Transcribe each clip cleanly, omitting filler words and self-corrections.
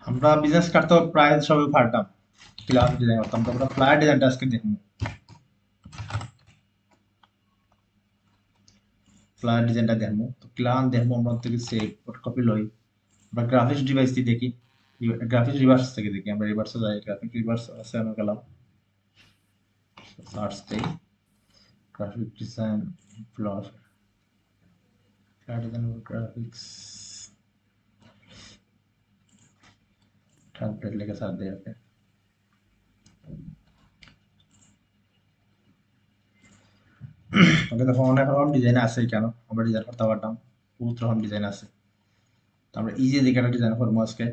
আমরা business card তো প্রায় সবই পারতাম, ক্লাস ডিজাইন করতাম। তো আমরা ফ্লায়ার ডিজাইনটা আজকে দেখবো। ফ্লায়ার ডিজাইনটা দেখবো, তো ক্লান দেখবো আমরা থেকে সেভ কপি লই। আমরা গ্রাফিক্স ডিভাইস দিয়ে দেখি, গ্রাফিক্স রিভার্স থেকে দেখি। আমরা রিভার্সে যাই, গ্রাফিক্স রিভার্স আছে, আমি গেলাম সার্চ দেই graphic design flyer design graphics translate লিখে সার্চ দেই। ওকে, ওকে দেখো অনেক রকম ডিজাইন আছে। কেন আমরা ডিজাইন করতে পারতাম, বহুত রকম ডিজাইন আছে। তো আমরা ইজি দেখে একটা ডিজাইন করবো আজকে।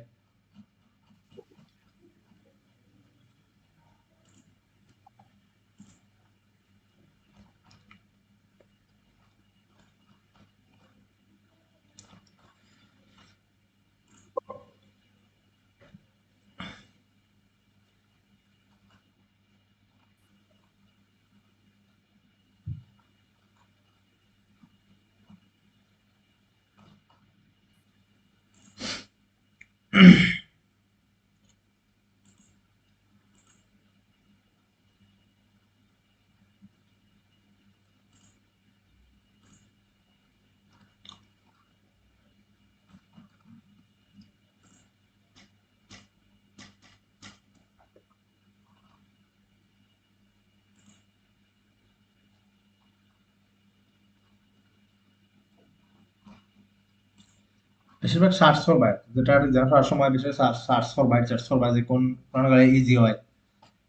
বেশিরভাগ সার্চ করবা, যেটা ডিজাইন করার সময় বেশি সার্চ করবা, সার্চ করবা যে কোন কোন ইজি হয়।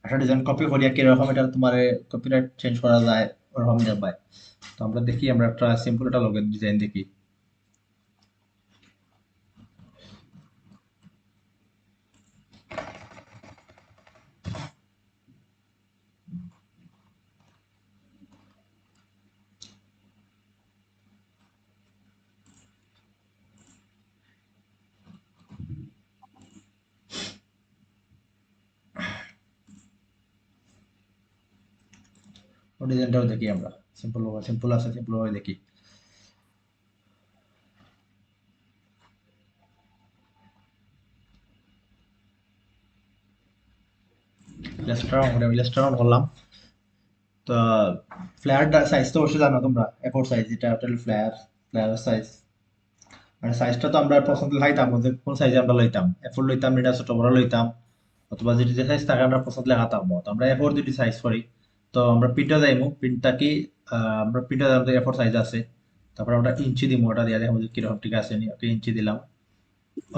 একটা ডিজাইন কপি করিয়া কিরকম এটা তোমার কপিরাইট চেঞ্জ করা যায়, ওরকম যাবাই। তো আমরা দেখি, আমরা একটা সিম্পল একটা লগের ডিজাইন দেখি। ও ডিজাইনটাও দেখি আমরা, সিম্পল সিম্পল আছে, সিম্পল ভাবে দেখি। ইলাস্ট্রেটর অন করলাম। তো ফ্লেয়ার সাইজ তো অবশ্যই জানো তোমরা, এ4 সাইজ, এটা টোটাল ফ্লেয়ার সাইজ। মানে সাইজটা তো আমরা পছন্দ লাগাইতাম যে কোন সাইজে আমরা লইতাম, এ4 লইতাম, এটা ছোট বড় লইতাম, অথবা যেটি যে সাইজ থাকে আমরা পছন্দ লাগাতাম। তো আমরা এ4 দুটি সাইজ করি। তো আমরা প্রিন্টে যাইমু, প্রিন্টটা কি আমরা প্রিন্টে যাইমু, এ4 সাইজ আছে। তারপর আমরা ইঞ্চি দিমু, ওটা দিয়ে দেখবো যে কিরকম ঠিক আছে নি। ওকে, ইঞ্চি দিলাম।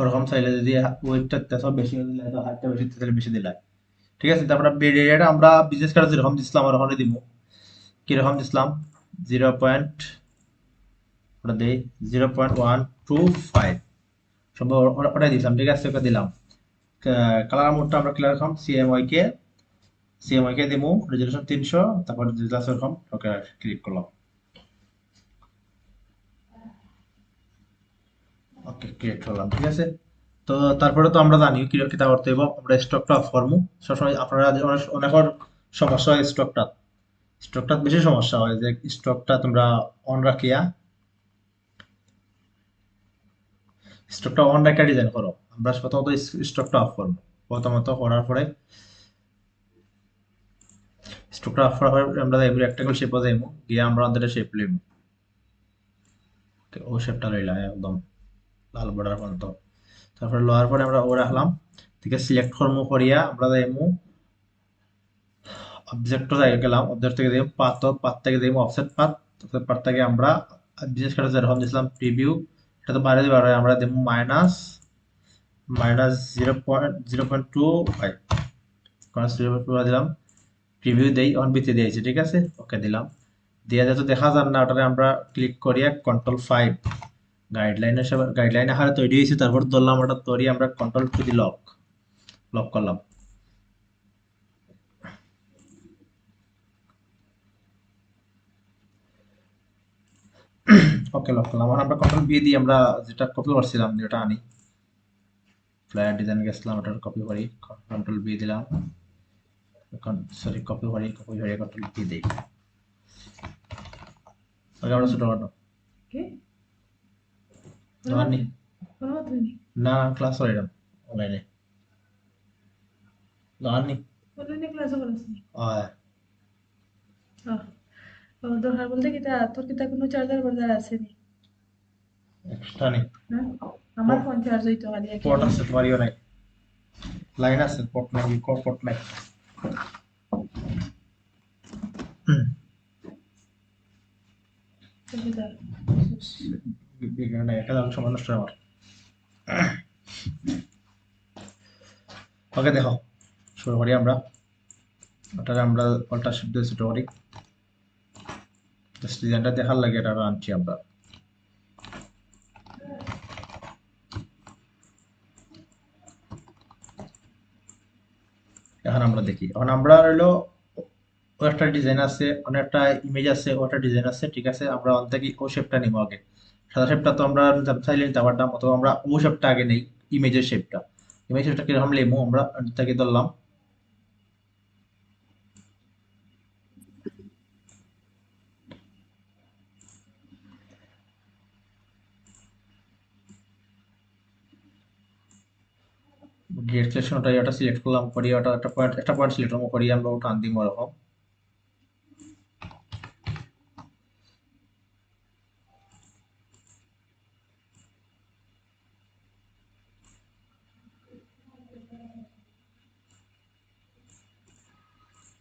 ওরকম চাইলে যদি ওয়েটটা সব বেশি হয়ে দিলে, হাইটটা বেশি তাহলে বেশি দিলাম। ঠিক আছে, তারপর বেড এরিয়াটা আমরা বিজনেস কার্ড যেরকম দিছিলাম ওরকমই দিমু। কিরকম দিছিলাম, 0. ওটা দেই 0.125 সম্ভব, ওটাই দিলাম। ঠিক আছে, ওকে দিলাম। কালার মোডটা আমরা ক্লিয়ার রাখলাম, সিএমওয়াই কে দিমু রেজলিউশন 300। তারপর যেটা আছে ওরকম, ওকে ক্লিক করলাম। ওকে, ক্রিয়েট করলাম। ঠিক আছে। তো তারপরে তো আমরা জানি কি কিতা করতে হইব, আমরা স্টকটা অফ করবো। সবসময় আপনারা অনেকের সমস্যা হয় স্টকটা বেশি সমস্যা হয় যে স্টকটা তোমরা অন রাখিয়া, স্টকটা অন রাখিয়া ডিজাইন করো। আমরা প্রথমত স্টকটা অফ করবো। প্রথমত করার পরে স্টকটা অফ করার পরে আমরা এমনি রেক্টাঙ্গেল শেপে যাইমু, গিয়ে আমরা আমাদের শেপ লইমু। তো ও শেপটা লইলাম একদম লাল বর্ডার পর্যন্ত। তারপরে লওয়ার পরে আমরা ও রাখলাম। ঠিক আছে, সিলেক্ট করবো করিয়া আমরা যাইমু অবজেক্টও যাই গেলাম, অবজেক্ট থেকে দিই পাথ, পাথ থেকে দিই অফসেট পাথ। অফসেট পাথ থেকে আমরা বিশেষ করে যেরকম দিয়েছিলাম প্রিভিউ, এটা তো বাইরে দিবার হয়, আমরা দেবো মাইনাস মাইনাস 0.0.25, মাইনাস 0.2 দিলাম। প্রিভিউ দেই, অন বিতে দিয়েছি। ঠিক আছে, ওকে দিলাম। দিয়ে যেহেতু দেখা যান না, ওটারে আমরা ক্লিক করিয়া Ctrl+5 গাইডলাইন আকারে তৈরি হয়েছে। তারপর ধরলাম ওটা তৈরি, আমরা Ctrl+2 দিয়ে লক লক করলাম। ওকে, লক করলাম। এখন আমরা Ctrl+V দিয়ে আমরা যেটা কপি করছিলাম যেটা আনি, ফ্লায়ার ডিজাইন গেছিলাম, ওটার কপি করি, Ctrl+V দিলাম। এখন সরি, কপি করি Ctrl+V দিই। ওকে, আমরা ছোট খাটো ¿Qué? না নি, Pruébate. না ক্লাস করি না, অনলাইনে জানি অনলাইনে ক্লাসও করাস নি? হয় আহ, দরকার বলতে কিতা তোর কিতা কোনো চার্জার বার্জার আছে নি? এক্সট্রা নেই হ্যাঁ, আমার ফোন চার্জ হইতো খালি পট একলাই। আছে তোমারও নাই লাইন আছে পট নাই পট নাই তো কিতা বিজ্ঞানে একা যাবে সময় নষ্ট হয় আমার ওকে দেখো শুরু করি আমরা ওটারে আমরা পাল্টা শব্দ শুরু করি জাস্ট ডিজাইনটা দেখার লাগে এটা আনছি আমরা এখন আমরা দেখি এখন আমরা হইলো ও একটা ডিজাইন আছে অনেকটা ইমেজ আছে ও একটা ডিজাইন আছে ঠিক আছে আমরা অন থেকে ও শেপটা নিব আগে সাদা শেপটা তো আমরা চাইলে নিতে পারতাম অথবা আমরা ও শেপটা আগে নেই ইমেজের শেপটা ইমেজ শেপটা কিরকম লেমু আমরা থেকে ধরলাম গেট সিলেকশন ওটা এটা সিলেক্ট করলাম করি ওটা একটা পয়েন্ট সিলেক্ট করবো করি আমরা ওটা আনদিম ওরকম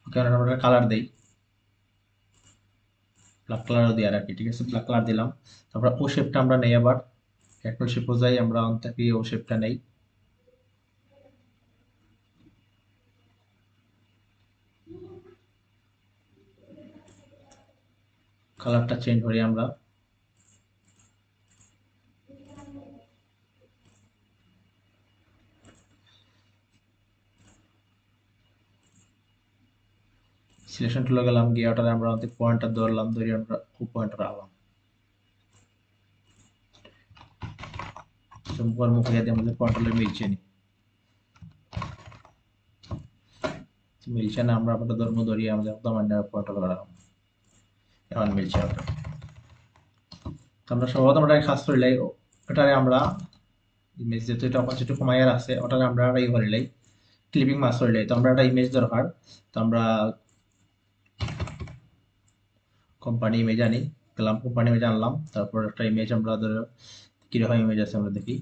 কারণ আমরা কালার দেই ব্ল্যাক কালারও দিয়ে রাখি ঠিক আছে ব্ল্যাক কালার দিলাম তারপর ও শেপটা আমরা নেই আবার একটা শেপও যাই আমরা অন থেকে ও শেপটা নেই কালারটা চেঞ্জ করি আমরা সিলেকশন টুলে গেলাম গিয়ে ওটারে আমরা আমাদের পয়েন্টটা ধরলাম ধরে আমরা ও পয়েন্টটা রাখলাম সম্পূর্ণ মুখে যাতে আমাদের পয়েন্টটা মিলছে নি মিলছে না আমরা আপনার ধর্ম ধরিয়ে আমাদের একদম পয়েন্টটা রাখলাম এখন মিলছে ওটা তো আমরা সর্বপ্রথম আমরা কাজ করিলাই ওটারে আমরা ইমেজ যেহেতু এটা অপরচুনিটি কমাইয়ার আছে ওটারে আমরা ই করিলাই ক্লিপিং মাস করিলাই তো আমরা একটা ইমেজ দরকার তো আমরা কোম্পানি ইমেজ আনি গেলাম কোম্পানি ইমেজ আনলাম তারপর একটা ইমেজ আমরা ধরো কিরকম ইমেজ আছে আমরা দেখি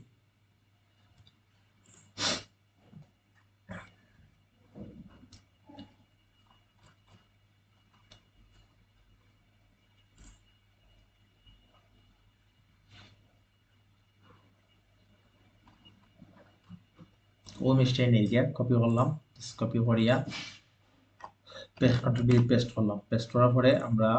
ও ইমেজটাই নিয়ে গিয়ে কপি করলাম কপি করিয়া পেস্ট কন্ট্রোল বি পেস্ট করলাম পেস্ট করার পরে আমরা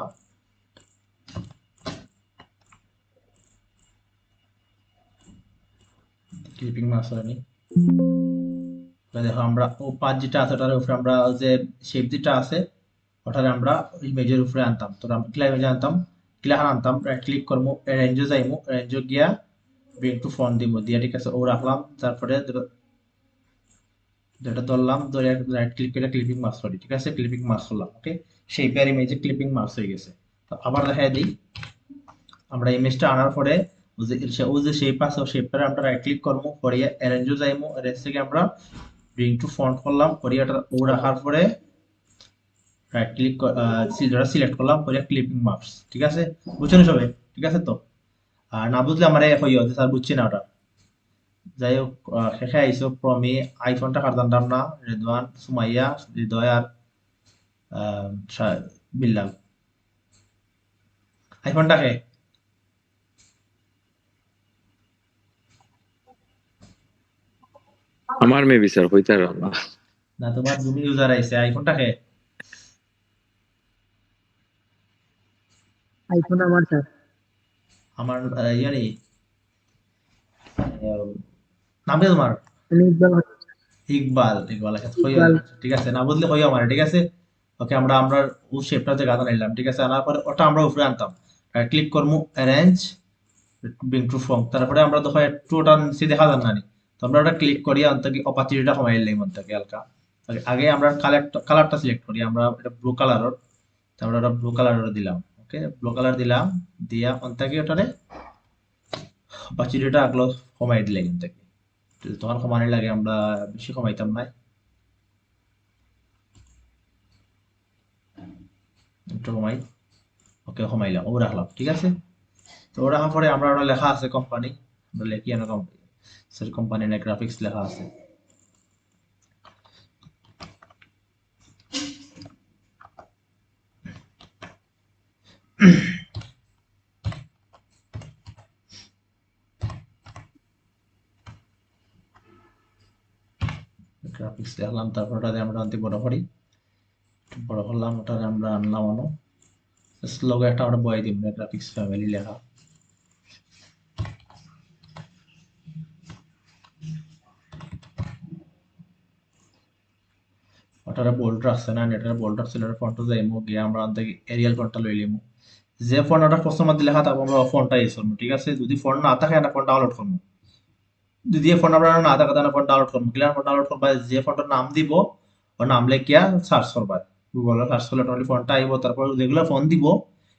ক্লিপিং মাস হয়নি দেখো আমরা ও পাঁচ যেটা আছে ওটার উপরে আমরা যে শেপ যেটা আছে ওটারে আমরা ইমেজের উপরে আনতাম তো আমরা ক্লিক ইমেজ আনতাম ক্লিক আনতাম রাইট ক্লিক করবো রেঞ্জে যাইমু রেঞ্জে গিয়া ব্রিং টু ফ্রন্ট দিব দিয়া ঠিক আছে ও রাখলাম তারপরে যেটা ধরলাম ধরে রাইট ক্লিক করে ক্লিপিং মার্ক করি ঠিক আছে ক্লিপিং মার্ক করলাম ওকে সেই পেয়ার ইমেজে ক্লিপিং মার্ক হয়ে গেছে তো আবার দেখাই দিই আমরা ইমেজটা আনার পরে ও যে শেপ আছে ও শেপটারে আমরা রাইট ক্লিক করবো করিয়ে অ্যারেঞ্জও যাইমু অ্যারেঞ্জ থেকে আমরা ব্রিং টু ফ্রন্ট করলাম করিয়ে ও রাখার পরে রাইট ক্লিক সিলেক্ট করলাম করে ক্লিপিং মার্কস ঠিক আছে বুঝছেন সবাই ঠিক আছে তো আর না বুঝলে আমার হইও যে স্যার বুঝছি না ওটা যাই হোক শেষে আইসো প্রমি আইফোনটা কার জানতাম না রেদওয়ান সুমাইয়া হৃদয় আর বিল্লাল আইফোনটা খে আমার মেবি স্যার হইতে পারলাম না। না তোমার তুমি ইউজার আইছে আইফোনটা খে আইফোন আমার স্যার। আমার ইয়ারি নাম কি তোমার আমি ইকবাল ইকবাল ইকবাল আচ্ছা হইও ইকবাল ঠিক আছে না বুঝলে হইও আমার ঠিক আছে ওকে আমরা ও শেপটা যে গাদা নিলাম ঠিক আছে আনার পরে ওটা আমরা উপরে আনতাম ক্লিক করবো অ্যারেঞ্জ ব্রিং টু ফর্ম তারপরে আমরা দেখো একটু ওটা নিচে দেখা যান না নি তো আমরা ওটা ক্লিক করি অন্তকে অপারচুনিটিটা কমাই দিলাম অন্তকে হালকা আগে আমরা কালারটা সিলেক্ট করি আমরা এটা ব্লু কালারের তো আমরা ওটা ব্লু কালারের দিলাম ওকে ব্লু কালার দিলাম দিয়া অন্তকে ওটারে অপারচুনিটিটা আগলো কমাই দিলাম অন্তকে তখন কমানি লাগে আমরা বেশি কমাইতাম না, একটু কমাই। ওকে কমাইলাম, ও রাখলাম, ঠিক আছে। তো ও রাখার পরে আমরা ওটা লেখা আছে কোম্পানি, আমরা লিখি না কোম্পানি, স্যার কোম্পানি না গ্রাফিক্স লেখা আছে। গ্রাফিক্স লিখলাম, তারপর ওটাতে আমরা আনতে বড় করি, বড় করলাম, ওটা আমরা আনলাম আনো, লোগো একটা আমরা বয়ে দিব না, গ্রাফিক্স ফ্যামিলি লেখা। ওটারে বোল্ড রাখছে না, এটারে বোল্ড রাখছে, এটারে ফন্ট যাইমু, গিয়ে আমরা আনতে এরিয়াল ফন্টটা লই লিমু। যে ফন্ট ওটা প্রশ্নের মধ্যে লেখা থাকবো আমরা ফন্টটা ইউজ করবো, ঠিক আছে। যদি ফন্ট না থাকে না ফন্ট ডাউনলোড করবো, যদি এই ফোন নাম্বার না থাকে তাহলে ফোন ডাউনলোড করবো, ক্লিয়ার ফোন ডাউনলোড করবা, যে ফোনটার নাম দিব ও নাম লেখিয়া সার্চ করবা, গুগলে সার্চ করলে অটোমেটিক ফোনটা আইব। তারপর যেগুলো ফোন দিব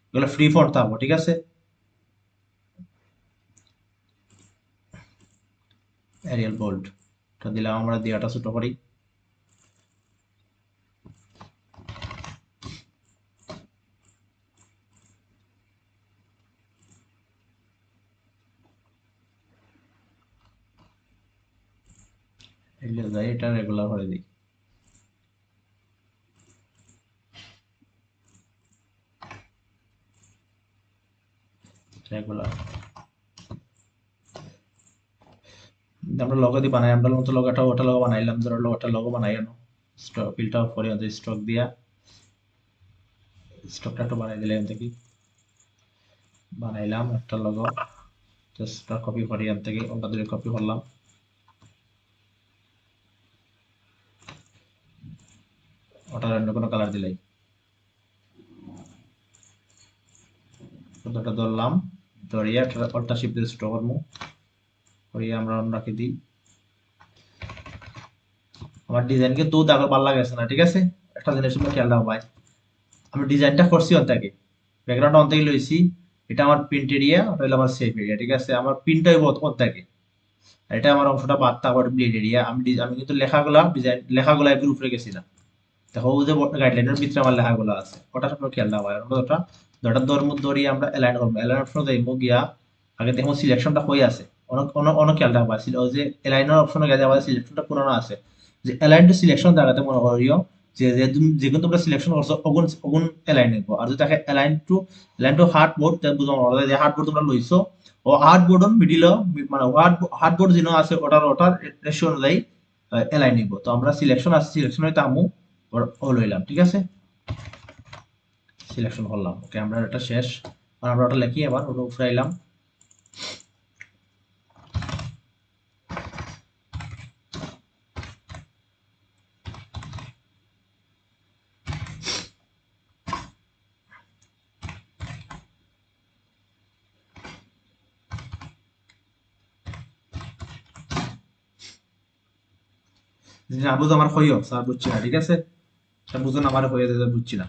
এগুলো ফ্রি ফোন থাকবো, ঠিক আছে। এরিয়াল বোল্ড এটা দিলাম, আমরা দিয়াটা ছোট করি, এগুলো যাই এটা রেগুলার করে দিই, রেগুলার। আমরা লগো দিয়ে বানাই, আমরা মতো লগোটা ওটা লগো বানাইলাম, ধরো ওটা লগো বানাই আনো, স্টক ফিলটা অফ করে স্টক দিয়া স্টকটা একটু বানাই দিলাম থেকে, বানাইলাম একটা লগো, জাস্ট কপি করি এর থেকে, ওটা দিয়ে কপি করলাম, ওটার অন্য কোনো কালার দিলাই, ওটা ধরলাম, ধরিয়া অল্টা শিফট দিয়ে স্টক করবো, করিয়া আমরা অন্য রাখি দিই। আমার ডিজাইন কিন্তু দেখো ভালো লাগেছে না, ঠিক আছে। একটা জিনিস তোমরা খেয়াল রাখো ভাই, আমি ডিজাইনটা করছি অন থেকে, ব্যাকগ্রাউন্ড অন থেকে লইছি, এটা আমার প্রিন্ট এরিয়া, ওটা হলো আমার সেভ এরিয়া, ঠিক আছে। আমার প্রিন্টটাই অন থাকে, আর এটা আমার অংশটা বাদ থাকবে ব্লেড এরিয়া। আমি কিন্তু লেখাগুলা ডিজাইন লেখাগুলা একটু উপরে গেছি না, দেখো ওই যে গাইডলাইনের ভিতরে আমার লেখাগুলো আছে, ওটা সব খেয়াল রাখো। আমরা ওটা ওটা ধরি আমরা অ্যালাইন করবো, অ্যালাইন অপশন যাইবো, গিয়া আগে দেখো সিলেকশনটা হয়ে আছে, অনেক অনেক অনেক খেয়াল রাখবা, ওই যে অ্যালাইনার অপশনে গেলে আমাদের সিলেকশনটা পুরোনো আছে, যে অ্যালাইন টু সিলেকশন জায়গাতে মনে করিও যে যে তুমি যেগুলো তোমরা সিলেকশন করছো ওগুন ওগুন অ্যালাইন হইব। আর যদি তাকে অ্যালাইন টু হার্ড বোর্ড, তাহলে বুঝো যে হার্ড বোর্ড তোমরা লইছো, ও হার্ড বোর্ড মিডিল, মানে হার্ড বোর্ড যেন আছে ওটার রেশিও অনুযায়ী অ্যালাইন হইব। তো আমরা সিলেকশন আছে, সিলেকশন হইতে আমু ও লইলাম, ঠিক আছে। সিলেকশন করলাম, ওকে আমরা এটা শেষ। আর আমরা ওটা লিখি, আবার ওটা উফরাইলাম, যদি না বুঝো আমার হইও স্যার বুঝছি না, ঠিক আছে। স্যার বুঝো না আমার হয়ে যেতে বুঝছি না,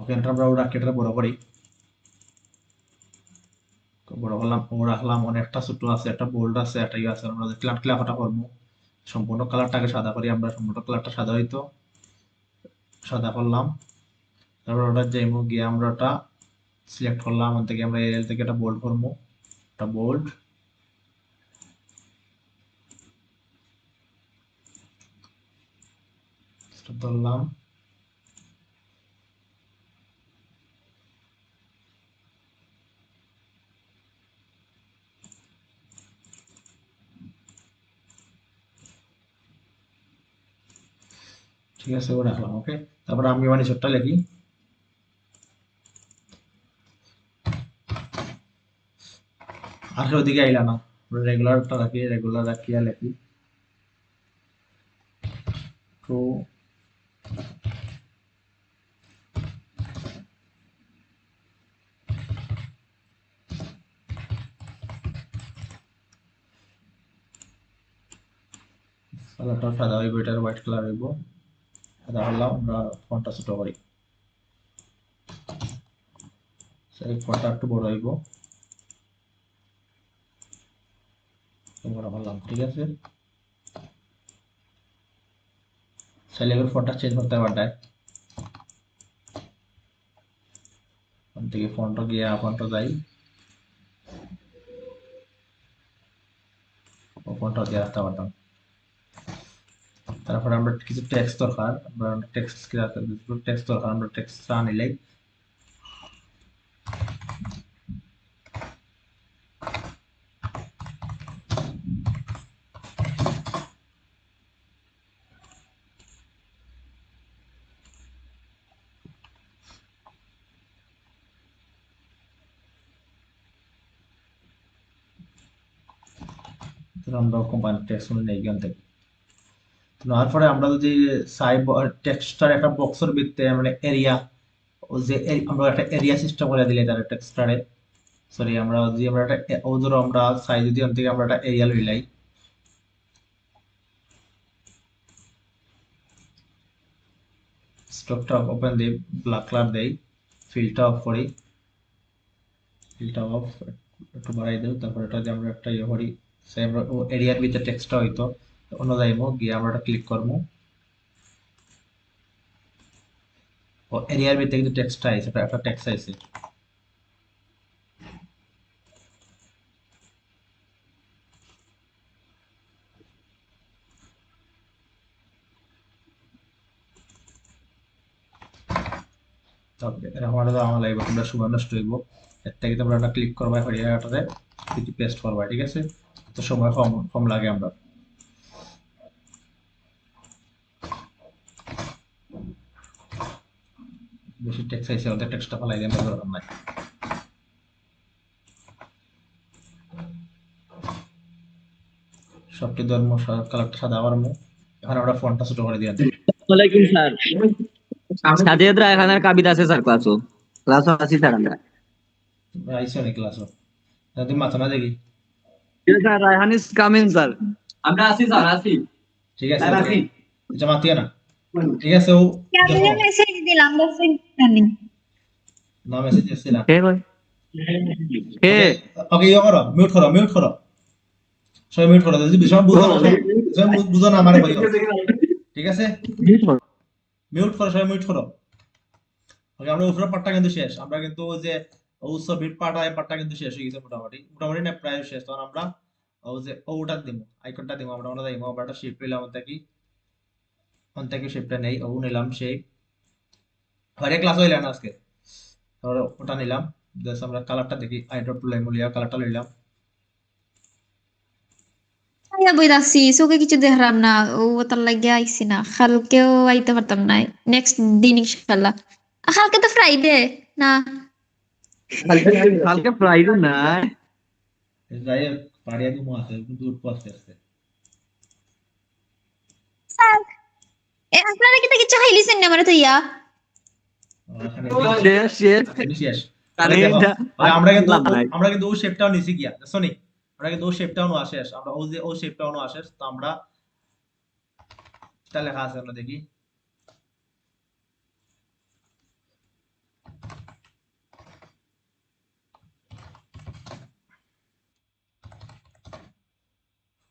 ওকে আমরা ওটা কেটে বড় করি, বড় করলাম, ও রাখলাম, অনেকটা ছোট আছে, একটা বোল্ড আছে, একটা ইয়ে আছে। আমরা দেখলাম ক্লাফটা করবো, সম্পূর্ণ কালারটাকে সাদা করি, আমরা সম্পূর্ণ কালারটা সাদা হইতো, সাদা করলাম। তারপর ওটা যাইমু, গিয়ে আমরা ওটা সিলেক্ট করলাম, ওখান থেকে আমরা এরিয়াল থেকে একটা বোল্ড করবো, একটা বোল্ড ধরলাম, ঠিক আছে, ও রাখলাম, ওকে। তারপর আমি মানে ছোটটা লিখি, আর ওদিকে আইলা না, রেগুলারটা রাখি, রেগুলার রাখিয়া লিখি টু, কালারটা সাদা হইব, এটার হোয়াইট কালার হইব, সাদা করলাম, আমরা ফন্টটা ছোট করি, এই ফন্টটা একটু বড় হইব, বড় করলাম, ঠিক আছে। চাইলে এবার ফন্টটা চেঞ্জ করতে পারতায়, ওখান থেকে ফন্ট গিয়ে ফন্ট যাই, ও ফন্ট দিয়ে রাখতে পারতাম। তারপরে আমরা কিছু টেক্সট দরকার, আমরা টেক্সট টেক্সট দরকার, আমরা টেক্সট নিলেই আমরা কোম্পানি টেক্সট নেই এখান থেকে। নেওয়ার পরে আমরা যদি চাই টেক্সটার একটা বক্সের ভিতরে মানে এরিয়া, ও যে আমরা একটা এরিয়া সিস্টেম করে দিলে তার টেক্সটারে, সরি আমরা যদি আমরা একটা ও ধরো আমরা চাই যদি ওখান থেকে আমরা একটা এরিয়া লইলাই, স্টকটা ওপেন দিই, ব্ল্যাক কালার দেই, ফিল্ডটা অফ করি, ফিল্ডটা অফ একটু বাড়াই দেব, তারপর এটা দিয়ে আমরা একটা ইয়ে করি, সেই আমরা ও এরিয়ার ভিতরে টেক্সটটা হইতো অন্য যাইমো গিয়ে আমরা এটা ক্লিক করবো, ও এরিয়ার ভিতরে কিন্তু টেক্সটটা আইছে, এটা একটা টেক্সট আইছে। তারপরে এরকম একটা আমার লাগবে, তোমরা সময় নষ্ট হইব, এর থেকে তোমরা একটা ক্লিক করবা এরিয়াটাতে, কিছু পেস্ট করবা, ঠিক আছে, তো সময় কম কম লাগে আমরা। বেশি টেক্সট আইছে, ওদের টেক্সটটা ফেলাই দিয়ে আমরা দরকার নাই। সবটি ধর্ম কালারটা সাদা করবো, এখন আমরা ফন্টটা ছোট করে দিয়ে দেব। ওয়ালাইকুম স্যার সাদিয়াদরা এখানে কাবিতা আছে স্যার ক্লাসও আছি স্যার আমরা তোমরা আইছো অনেক ক্লাসও, তুমি মাথা না দেখি, sir Raihan is coming sir আমরা আছি স্যার আছি ঠিক আছে, স্যার ওকে, আছি এটা মাতিয়ে না, ঠিক আছে। ও দেখো ক্যাবিনে মেসেজ দিলাম বাস জানি না মেসেজ এসছে না, কে কই কে ওকে ইয়ে করো, মিউট করো, মিউট করো, সবাই মিউট করো, যদি বিষয় বুঝো না, সবাই বুঝো না আমারে কইও, ঠিক আছে, মিউট করো, সবাই মিউট করো। ওকে, আমরা উপরের পার্টটা কিন্তু শেষ, আমরা কিন্তু ওই যে ছবির পার্টটা এই পার্টটা কিন্তু শেষ হয়ে গেছে মোটামুটি, মোটামুটি না প্রায় শেষ। তখন আমরা ওই যে ওটা দিব, আইকনটা দিব, আমরা ওটা দিব, আমরা একটা শেপ নিলাম, ওখান থেকে শেপটা নেই, ও নিলাম শেপ, হরে ক্লাস হইল না আজকে, তারপরে ওটা নিলাম, জাস্ট আমরা কালারটা দেখি, আইড্রপ লাইমুলিয়া কালারটা লইলাম, আয়া বইতাছি চোখে কিছু দেখলাম না ও তার লাগিয়া আইছি না কালকেও আইতে পারতাম না নেক্সট দিন ইনশাআল্লাহ কালকে তো ফ্রাইডে না কালকে ফ্রাইডে না যাই হোক, পাড়িয়া দিমো আছে কিন্তু উঠবো আস্তে আস্তে। স্যার আপনারা কি কিছু খাইলিছেন না আমার তো ইয়া এখানে শেষ শেষ এখানে শেষ। আরে দেখো, এটা আমরা কিন্তু ও শেপটাও নিছি গিয়া, দেখছো নি, আমরা কিন্তু ও শেপটাও নো শেষ, আমরা ও যে ও শেপটাও নো শেষ, তো আমরা এটা লেখা আছে, আমরা দেখি,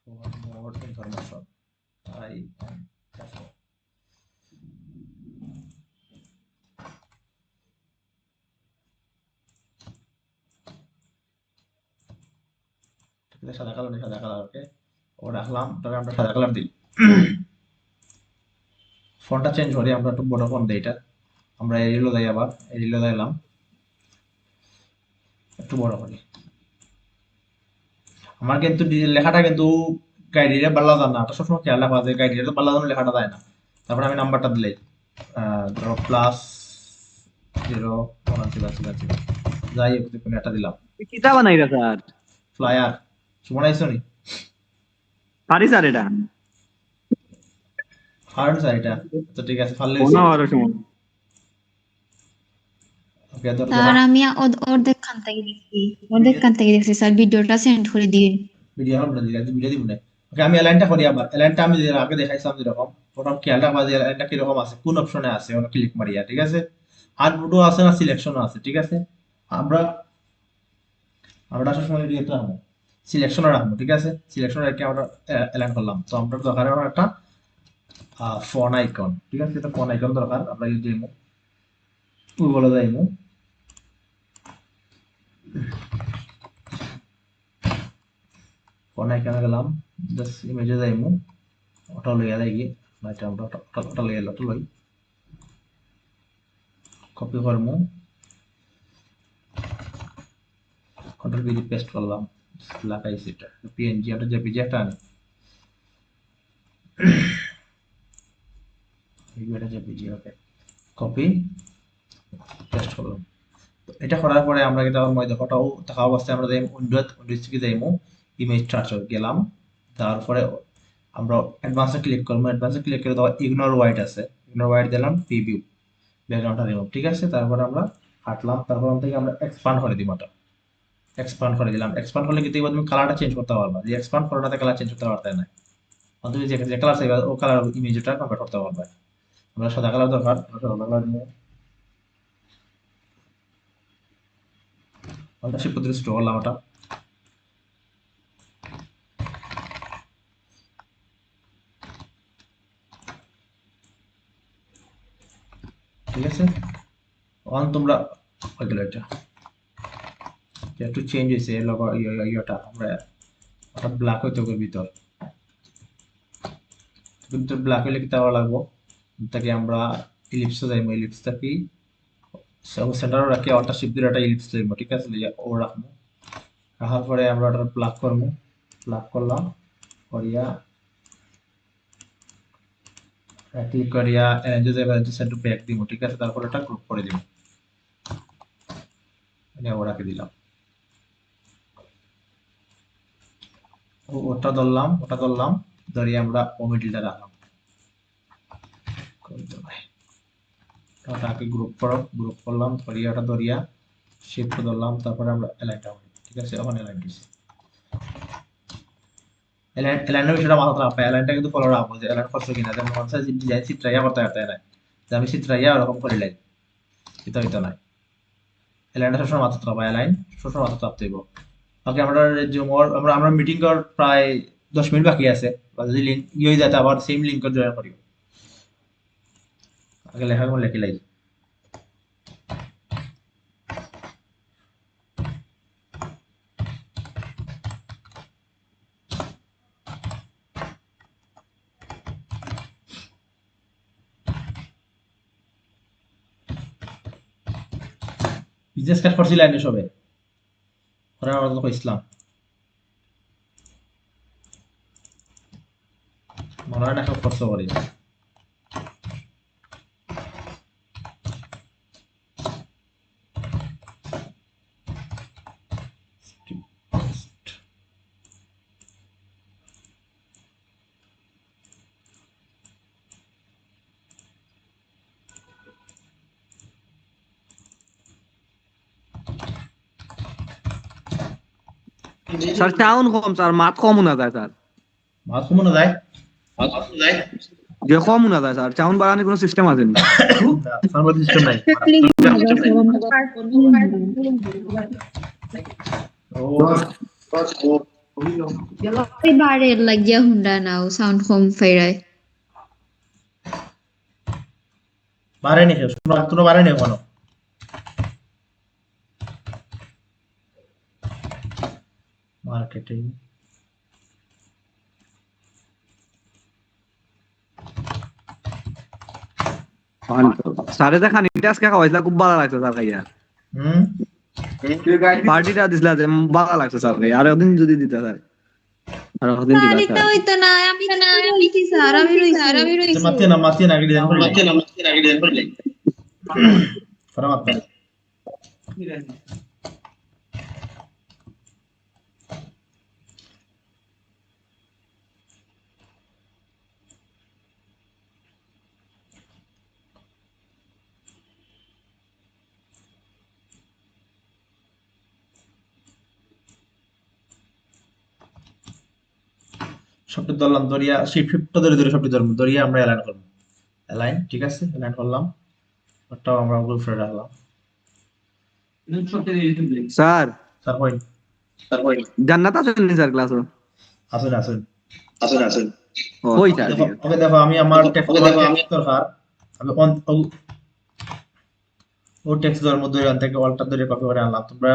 for more information I am Casper. ঠিক আছে, সাদা কালার নেই, সাদা কালার, ওকে, ও রাখলাম, তবে আমরা সাদা কালার দিই, ফন্টটা চেঞ্জ করি, আমরা একটু বড় ফন্ট দিই, এটা আমরা এরিলো দেই, আবার এরিলো দিলাম, একটু বড় করি। আমার কিন্তু লেখাটা কিন্তু গাইডিরে বাল্লা জানা না, এটা সবসময় খেয়াল রাখা যায়, গাইডিরে বাল্লা জানা লেখাটা যায় না। তারপরে আমি নাম্বারটা দিলাই, ধরো +0 যাই হোক, কোনো একটা দিলাম, কিতা বানাইরা স্যার ফ্লায়ার সুমন আইসো নি, পারি স্যার এটা হার্ড স্যার এটা, তো ঠিক আছে, ফাললে মনে হওয়ার সময় ওকে, তো স্যার আমি অর্ধেক খান থেকে দেখছি স্যার ভিডিওটা সেন্ড করে দিন ভিডিও আমরা দিলাম, ভিডিও দিব না, ওকে, আমি অ্যালাইনটা করি, আবার অ্যালাইনটা আমি আগে দেখাইছিলাম যেরকম, ওটা খেয়াল রাখবা যে অ্যালাইনটা কিরকম আছে, কোন অপশনে আছে, ওটা ক্লিক মারিয়া, ঠিক আছে, হাত বুটো আছে না, সিলেকশনও আছে, ঠিক আছে, আমরা আমরা সবসময় এটা রাখবো, সিলেকশনে রাখবো, ঠিক আছে? সিলেকশনে রেখে আমরা অ্যালাইন করলাম। তো আমরা দরকার আমার একটা ফোন আইকন, ঠিক আছে? এটা ফোন আইকন দরকার। আমরা ইউজ যাইমু, গুগলে যাইমু, ফোন আইকনে গেলাম, জাস্ট ইমেজে যাইমু, ওটা লইয়া লাগি, এটা আমরা ওটা লইয়া ওটা লই, কপি করমু, কন্ট্রোল ভি পেস্ট করলাম, লাগাইছি এটা পিএনজি, ওটা জেপিজি একটা আনি, এটা জেপিজি, ওকে, কপি পেস্ট করলাম। তো এটা করার পরে আমরা কিন্তু আবার মধ্যে ফটো থাকা অবস্থায় আমরা যাই উইন্ডোজ থেকে যাইমু, ইমেজ ট্রান্সফার গেলাম, তারপরে আমরা অ্যাডভান্সে ক্লিক করবো, অ্যাডভান্সে ক্লিক করে দেওয়া ইগনোর হোয়াইট আছে, ইগনোর হোয়াইট দিলাম, প্রিভিউ, ব্যাকগ্রাউন্ডটা রিমুভ, ঠিক আছে? তারপরে আমরা হাঁটলাম, তারপর থেকে আমরা এক্সপান্ড করে দিব, ওটা এক্সপান্ড করে দিলাম। এক্সপান্ড করলে কিন্তু এবার তুমি কালারটা চেঞ্জ করতে পারবা, যে এক্সপান্ড করাটাতে কালার চেঞ্জ করতে পারতে না, তুমি যে কালার চাইবা ও কালার ইমেজটা কনভার্ট করতে পারবে। আমরা সাদা কালার দরকার, আমরা সাদা কালার নিয়ে ওটা শিফট করে স্টোর করলাম, ওটা ঠিক আছে? অন তোমরা হয়ে গেল, এটা একটু চেঞ্জ হয়েছে, লগো ইয়েটা আমরা ওটা ব্ল্যাক হইতে হবে ভিতর, ভিতর ব্ল্যাক হইলে কি তাও লাগবো, তাকে আমরা ইলিপসে যাইবো, ইলিপসটা কি সেন্টার রাখি, ওটা শিফট দিয়ে একটা ইলিপস যাইবো, ঠিক আছে? ও রাখবো, রাখার পরে আমরা ওটা প্লাগ করবো, প্লাগ করলাম, করিয়া ক্লিক করিয়া অ্যারেঞ্জে যাইবা, সেন্টার ব্যাক দিব, ঠিক আছে? তারপর এটা গ্রুপ করে দিব, এটা ও রাখে দিলাম, ওটা ধরলাম, ওটা ধরলাম, ধরিয়ে আমরা ওমিডিলটা রাখলাম, ওটাকে গ্রুপ করো, গ্রুপ করলাম, ধরিয়া ওটা ধরিয়া শিফট ধরলাম, তারপরে আমরা অ্যালাইনটা করি, ঠিক আছে? এখন অ্যালাইন দিছি, অ্যালাইনের বিষয়টা মাথা রাখবে, অ্যালাইনটা কিন্তু ফলো রাখবো, যে অ্যালাইন করছো কিনা, যেমন মনে হয় ডিজাইন চিত্রাইয়া করতে পারতে না, যে আমি চিত্রাইয়া ওরকম করে লাই, এটা হইতো না। অ্যালাইনটা সবসময় মাথা রাখবা, অ্যালাইন সবসময় মাথা রাখতে হইব। ওকে, আমরা জুমর আমরা মিটিং কর প্রায় 10 মিনিট বাকি আছে, বা যদি লিঙ্ক ইয়ে হয়ে যায় আবার সেম লিঙ্কত জয়েন করিও, আগে লেখা লেখি লাই। বিজনেস কার্ড করছি লাইনে সবে, ওরা আমরা তো ইসলাম মনে হয় না কেউ খরচ করি। স্যার চাউন কম স্যার, মাত কম না যায় স্যার, মাছ কমানো যায়, যে কম না যায় স্যার, চাউন বাড়ানোর কোনো সিস্টেম আছে না? সার্ভার সিস্টেম নাই। ও বারে লাগিয়া হুন্ডা নাও সাউন্ড কম ফাইরায়। বাড়ে নি, তোমরা বাড়ে নি কোনো মার্কেটিং। স্যারে দেখা নিতে আজকে খাওয়াইছিলা, খুব ভালো লাগছে স্যার খাইয়া, হুম, পার্টিটা দিছিলা যে ভালো লাগছে স্যার খাইয়া, আর ওদিন যদি দিতে স্যার, আর ওদিন দিবা বাড়িতে স্যার। হইতো না, আমি রইছি স্যার, আমি রইছি। মাতিয়ে না আগে ডিজাইন করলে ফরা মাত্রা। সবটি ধরলাম, ধরিয়া শিফটটা ধরে ধরে সবটি ধরবো, ধরিয়া আমরা অ্যালাইন করবো, অ্যালাইন, ঠিক আছে? অ্যালাইন করলাম, ওটাও আমরা গ্রুপ ফ্রেড রাখলাম, স্যার স্যার কই জান্নাত আসেনি স্যার ক্লাসও আসুন আসুন ওই স্যার দেখো ওকে দেখো আমি আমার টেক্সট দরকার আমি ও টেক্সট ধরার মধ্যে ওখান থেকে অলটা ধরে কপি করে আনলাম তোমরা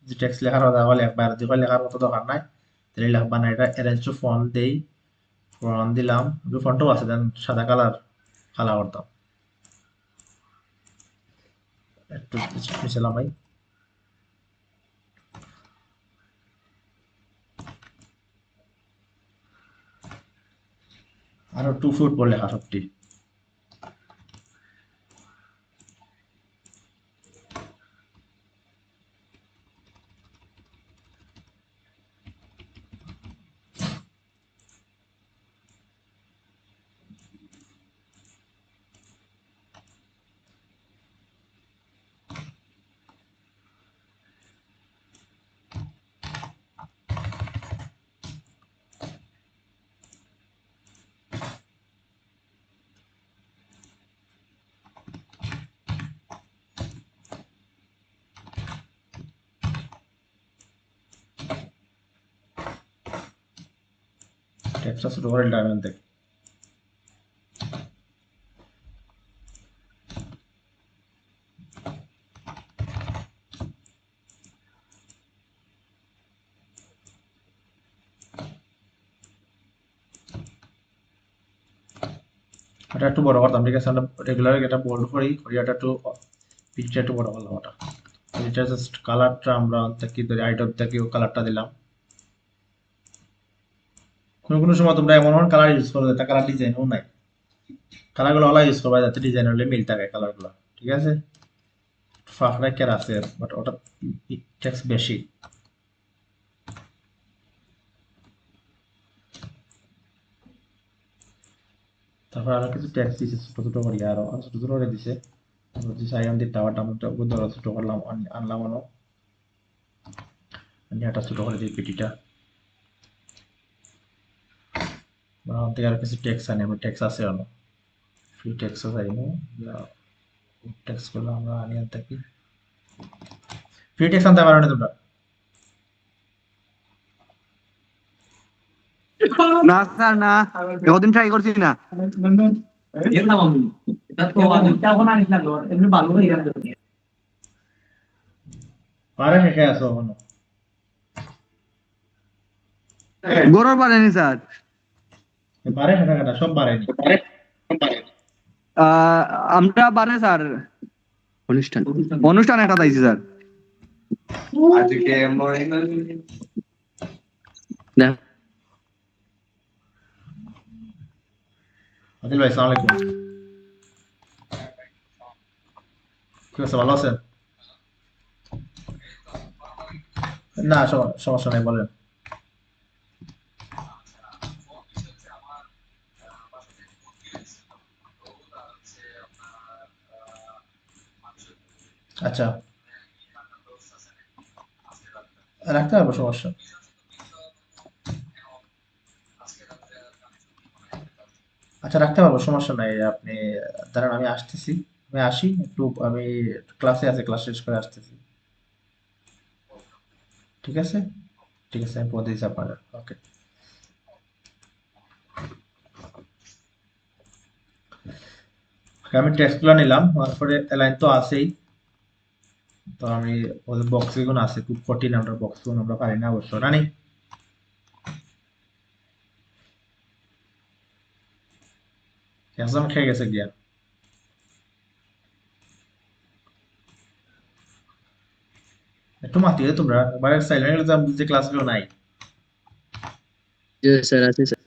যে টেক্সট লেখার কথা বলে একবার যে লেখার মতো দরকার নাই তাহলে লিখবা না এটা অ্যারেঞ্জ টু ফন্ট দেই ফন্ট দিলাম ফন্টও আছে দেন সাদা কালার করতাম একটু মিশালাম ভাই আরো 2 ফুট পর লেখা সবটি টেক্সটটা ছোট করে ডায়মন্ড থেকে এটা একটু বড় করতাম ঠিক আছে আমরা রেগুলার এটা বোল্ড করি এটা একটু পিকচার একটু বড় করলাম ওটা এটা জাস্ট কালারটা আমরা থেকে ধরে আইটম থেকে কালারটা দিলাম কোনো সময় তোমরা এমন কালার ইউজ করো যেটা কালার ডিজাইনও নাই কালারগুলো ওলা ইউজ করবা যাতে ডিজাইন হলে মিল থাকে কালারগুলো ঠিক আছে ফাঁকড়া কের আছে বাট ওটা টেক্সট বেশি তারপর আরো কিছু টেক্সট দিছে ছোট ছোট করে আরো ছোট ছোট করে দিছে যে সাইন দি টাওয়ারটা আমরা ধরো ছোট করলাম আনলাম আনো আমি এটা ছোট করে দিই পিটিটা আমরা থেকে আরো কিছু টেক্সট আনি আমরা টেক্সট আছে আনো ফ্রি টেক্সট আছে টেক্সট গুলো আমরা আনি থাকি ফ্রি টেক্সট আনতে পারো না তোমরা না স্যার না কতদিন ট্রাই করছি না পারে শেখে আসো এখনো গরর পারেনি স্যার পারে শেখা কাটা সব পারেনি আমরা পারে স্যার অনুষ্ঠান একটা দিয়েছি স্যার আদিল ভাই সালাম আলাইকুম কি অবস্থা ভালো আছেন না সমস্যা নাই বলেন আচ্ছা রাখতে পারবো সমস্যা আচ্ছা রাখতে পারবো সমস্যা নাই আপনি দাঁড়ান আমি আসতেছি আমি আসি একটু আমি ক্লাসে আছে ক্লাস শেষ করে আসতেছি ঠিক আছে আমি পরে দিচ্ছি আপনার ওকে আমি টেক্সটগুলো নিলাম তারপরে লাইন তো আছেই তো আমি ওদের বক্স গুলো আছে খুব কঠিন আমরা বক্স গুলো আমরা পারি না অবশ্য রানি একদম খেয়ে গেছে গিয়া একটু মাতিয়ে তোমরা একবারে সাইলেন্ট হলে যে ক্লাসগুলো নাই স্যার আছে স্যার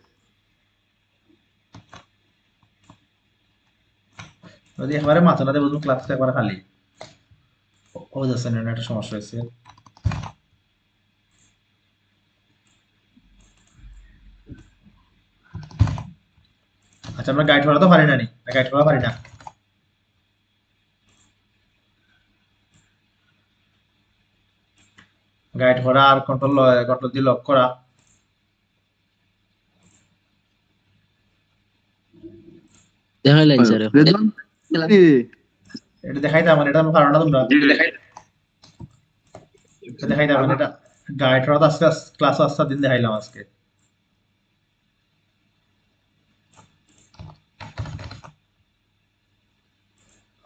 যদি একবারে মাথা না দেয় বুঝুন ক্লাসটা একবারে খালি ও যাচ্ছে না একটা সমস্যা হয়েছে আচ্ছা আমরা গাইড করা তো পারি না নি গাইড করা পারি না গাইড করা আর কন্ট্রোল দিয়ে লক করা দেখাইলেন স্যার রেজন এটা দেখাইতে আমার এটা আমরা পারো না তোমরা এটা দেখাই যাবেন, এটা গাইডরা আজকে ক্লাস আসতে দিন দেখাইলাম আজকে।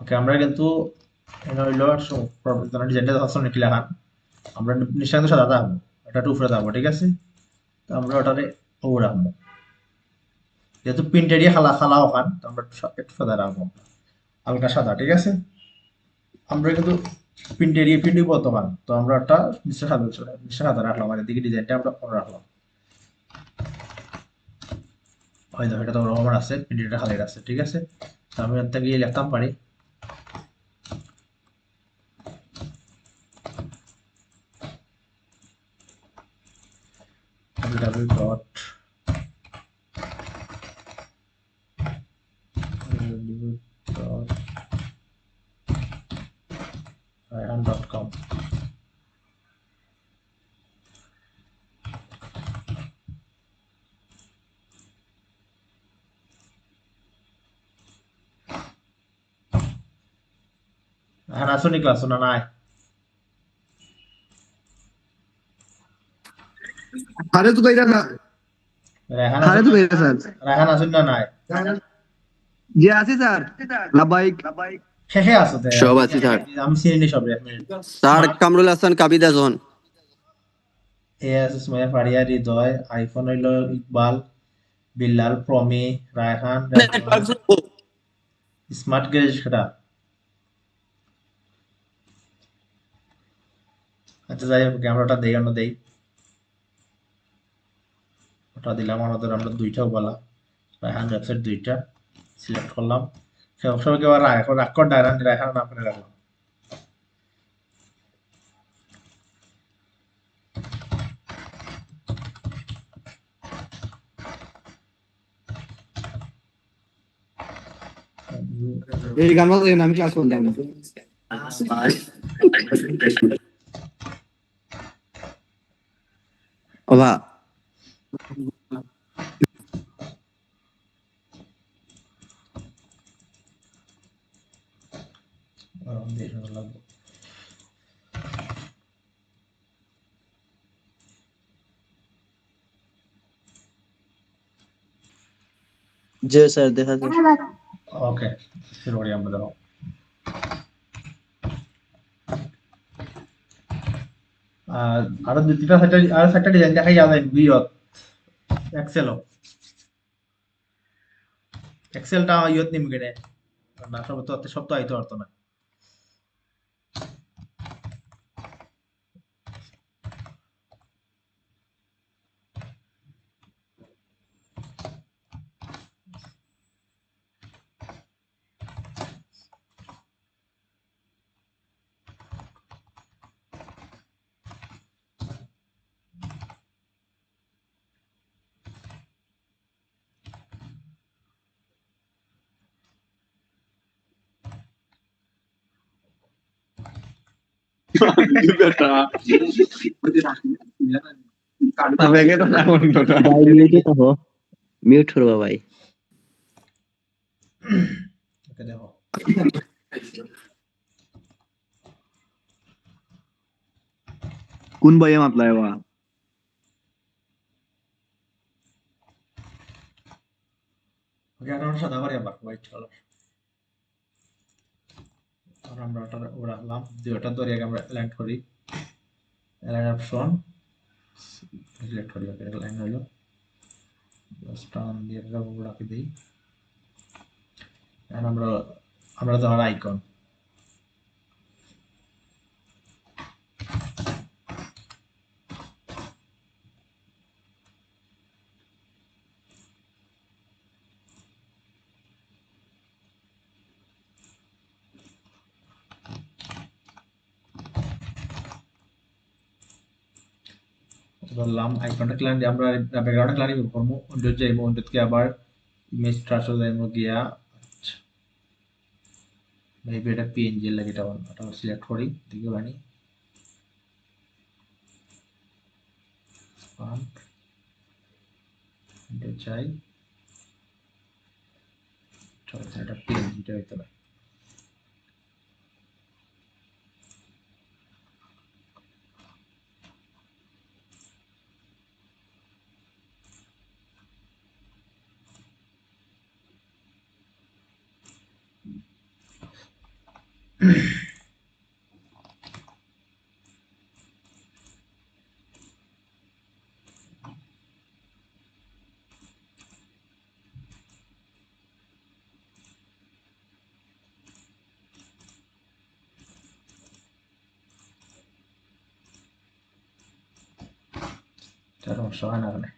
ওকে, আমরা কিন্তু এটা হইলো ডিজাইনটা যখন নাকি লেখান আমরা নিঃসন্দেহে সাদা থাকবো, এটা একটু উপরে থাকবো, ঠিক আছে? তো আমরা ওটারে ওপরে রাখবো, যেহেতু প্রিন্ট এরিয়া খালা খালা ওখান, তো আমরা একটু সাদা রাখবো, হালকা সাদা, ঠিক আছে? আমরা কিন্তু প্রিন্ট এরিয়া প্রিন্ট বর্তমান, তো আমরা একটা নিশ্চয় সাদা রাখলাম, আর এদিকে ডিজাইনটা আমরা অন্য রাখলাম। ওই দেখো, এটা তো রহমান আছে, প্রিন্ট এরিয়া খালি আছে, ঠিক আছে? তো আমি এখান থেকে লিখতাম পারি www.rayhan.com। এখন আসুনি ক্লাস না নাই? হারে তো কইরা না, রায়হান হারে আসুন, তো কইরা স্যার। রায়হান আসুন না নাই? জি আছি স্যার, লাবাইক। শেষে আসো তে, সব আছি স্যার। আমি চিনি নি সব, এক মিনিট। স্যার কামরুল হাসান কাবিদা জন। এ আছে সুমাইয়া ফারিয়া, হৃদয়, আইফোন হইলো ইকবাল, বিল্লাল, প্রমি, রায়হান, রাইহান, স্মার্ট গ্যারেজ সেটা। আচ্ছা যাই হোক, ক্যামেরাটা দেই, অন্য দেই, ওটা দিলাম, আমাদের আমরা দুইটাও বলা, রায়হান ওয়েবসাইট দুইটা সিলেক্ট করলাম। সবসময় আবার রায়হান রাগ কর ডায়রান রায়হান নাম করে রাখলাম। এই গান বাজাই না, আমি ক্লাস করতাম। ওবা দিয়ে সুন্দর লাগবে। জি স্যার দেখা যায়। ওকে, শুরু করি আমরা, দেখো আরো দুই তিনটা সাইটে আর একটা ডিজাইন দেখাই যাবে বিয়ত এক্সেল, এক্সেলটা ইয়ত নিম কেনে না, সব তো আইতে পারতো না। ভাই মিউটে থাকো, মিউট করবা ভাই। ওকে দেখো, কোন বইয়ে মাতলা এবা? ওকে আর আমরা সাদা করি, আবার হোয়াইট কালার, আর আমরা ওটা রাখলাম, দুইটা ধরে আগে আমরা অ্যালাইন করি, অ্যালাইন অপশন সিলেক্ট করি, ওকে অ্যালাইন হলো, জাস্ট টান দিয়ে এটা রাখি দেই। এখন আমরা আমরা ধর আইকন, ধরলাম আইকনটা ক্লান, আমরা ব্যাকগ্রাউন্ডে ক্লান করবো, উইন্ডোজ যাইবো, উইন্ডোজ কে আবার ইমেজ ট্রান্সফার যাইবো গিয়া, মেবি এটা পিএনজি লাগে, এটা ওটা সিলেক্ট করি, দেখি বানি ফান্ট এটা চাই, চলো এটা পিএনজিটা হইতে পারে। এটা সমস্যা হয় না এখানে।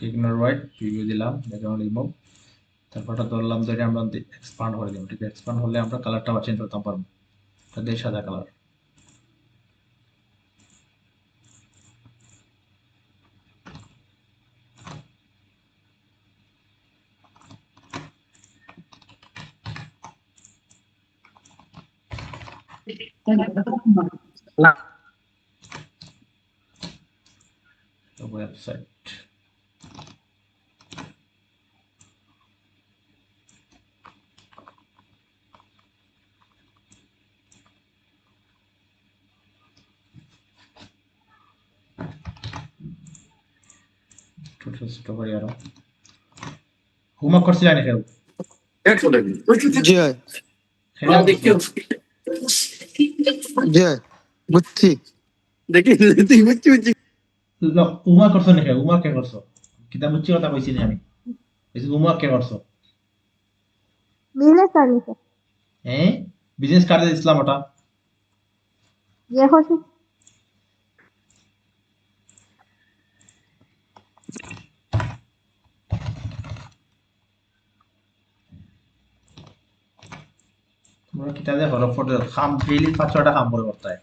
ইগনোর হোয়াইট প্রিভিউ দিলাম, ব্যাকগ্রাউন্ড রিমুভ, তারপরটা ধরলাম ধরে আমরা এক্সপান্ড করে দিব। ঠিক আছে, এক্সপান্ড হলে আমরা কালারটা আবার চেঞ্জ করতে পারবো, এটা দিয়ে সাদা কালার। ওয়েবসাইট ছোট করি আরো। হোমওয়ার্ক করছিলেন না কেউ? জি হয় খেলা জি হয় বুঝছি দেখি তুই বুঝছি বুঝছি হোমওয়ার্ক করছো না কেউ? হোমওয়ার্ক কে করছো? কিতাব বুঝছি কথা কইছি না আমি, এই হোমওয়ার্ক কে করছো? বিজনেস সার্ভিস হ্যাঁ, বিজনেস কার্ডে দিছিলাম ওটা। যে হচ্ছে তোমরা কিতাবে হরফ ফটো খাম ডেইলি 5-6টা কাম করে করতে হয়,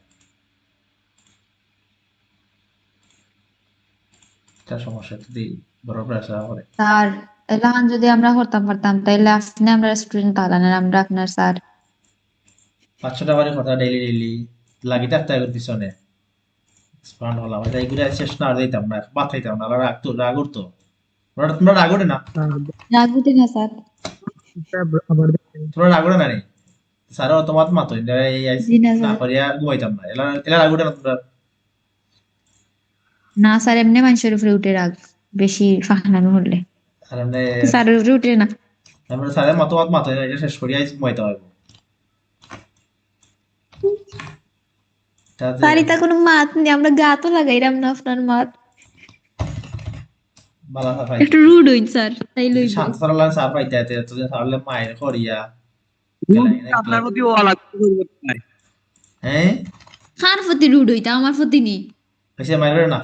এটা সমস্যা যদি বড় প্রেসার করে। স্যার এলাহান যদি আমরা করতাম পারতাম তাইলে আপনি আমরা স্টুডেন্ট তালানের আমরা আপনার স্যার 5-6টা করে কথা ডেইলি লাগি থাকতে হয় ওর পিছনে। এক্সপান্ড হলাম এটা এগুলো শেষ না আর দিতাম না, বাদ খাইতাম না, রাগ উঠতো। তোমরা রাগ ওঠে না? রাগুতে না স্যার তোমরা রাগ ওঠে না রে? স্যারও তোমার মাতো এই জি না না স্যার করিয়া ঘুমাইতাম না, এলা এলা রাগ ওঠে না তোমরা? না স্যার এমনি মানুষের উপরে উঠে রাগ বেশি ফাহনামি হলে আর এমনি স্যারের উপরে উঠে না আমরা স্যারের মতামত মাতো এটা শেষ করিয়া ঘুমাইতে হবে। তা যে স্যার এটা কোনো মাত নেই আমরা গাতও লাগাইলাম না আপনার মাত বালা সাফাই একটু রুড হইন স্যার তাই লইব শান্ত সরলাম সার পাইতে আইতে এতদিন সারলে মায়ের করিয়া গেলাই না আপনার প্রতি ও আলাদা হ্যাঁ কার প্রতি রুড হইতা আমার প্রতি নি এসে মায়ের করে না,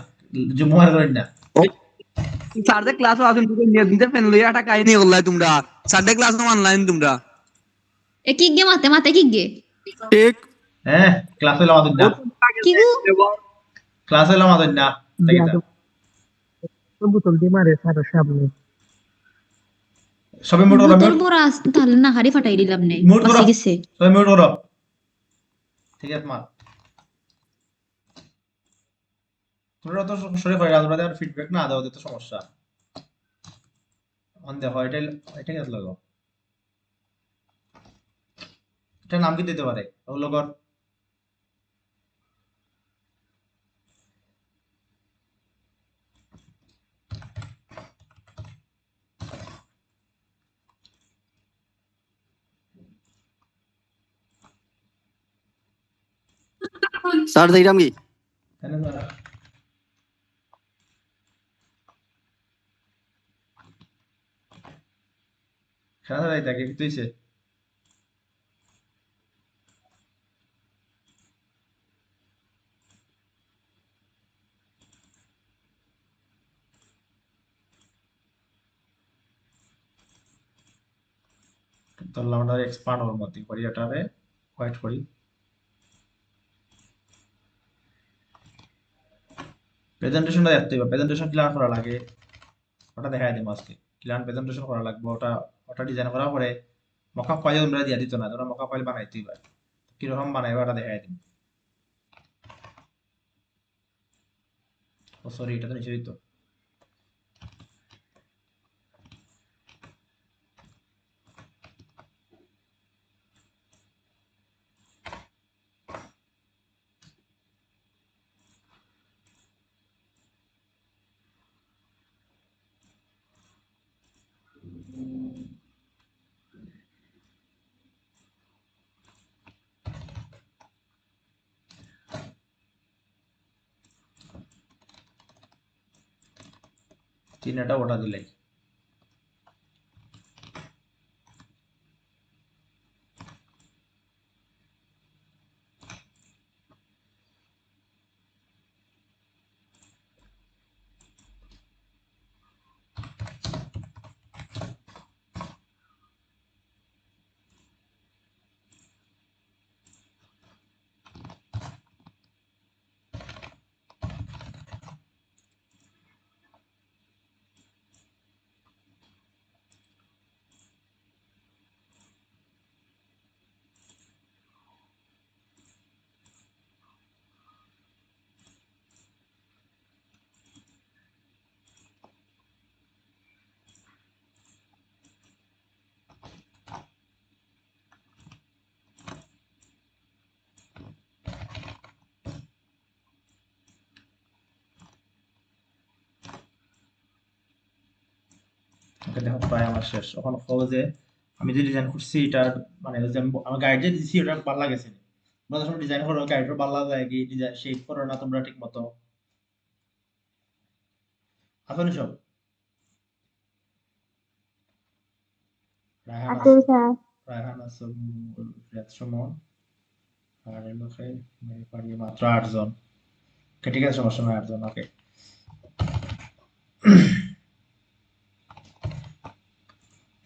জুমার করেন না। সারদে ক্লাস আসুন তুমি নিয়ে দিতে ফেন লইয়া একটা কাহিনী করলাই তোমরা সারদে ক্লাস অনলাইন তোমরা এ কি গে মাতে মাতে কি গে ঠিক হ্যাঁ ক্লাস হইলাম আমাদের না, কি গো ক্লাস হইলাম আমাদের না, দেখি তা বোতল দিয়ে মারে সারা সামনে সবাই মিউট করো, তোর বড় আস তাহলে না হাড়ি ফাটাই দিলাম নে মিউট করো, বাসি গেছে সবাই মিউট করো। ঠিক আছে মা, তোমরা তো সরে করে তোমরা দেওয়ার ফিডব্যাক না দাও তো সমস্যা অন দেখো এটা এটা গেছে লাগো, এটা নাম কি দিতে পারে ওগুলো কর। স্যার দেখলাম কি তাহলে ধরো। খেলা ধরাই থাকে কি তুইছে ধরলাম ওটা এক্সপান্ড ওর মধ্যে করি, এটারে হোয়াইট করি। প্রেজেন্টেশনটা দেখতে হবে, প্রেজেন্টেশন ক্লিয়ার করা লাগে, ওটা দেখাই দিই আজকে ক্লিয়ার প্রেজেন্টেশন করা লাগবে। ওটা ওটা ডিজাইন করার পরে মকআপ ফাইল তোমরা দিয়া দিত না, তোমরা মকআপ ফাইল বানাইতে হবে, কিরকম বানাইবে ওটা দেখাই দিই। ও সরি এটা তো নিচে দিত, তিনটা ওটা দিলাই। ওকে দেখো প্রায় আমার শেষ। এখন হলো যে আমি যে ডিজাইন করছি এটার মানে ওই যে আমার গাইড যে দিছি ওটা ভালো লাগেছে। তোমরা যখন ডিজাইন করো গাইডের ভালো লাগে কি ডিজাইন শেপ করো না তোমরা ঠিক মতো আসলে সব রায়হান আছে, রায়হান আছে, রিয়াদ সুমন আর লোকে পারি মাত্র 8 জন। ওকে ঠিক আছে, সমস্যা নয়, 8 জন। ওকে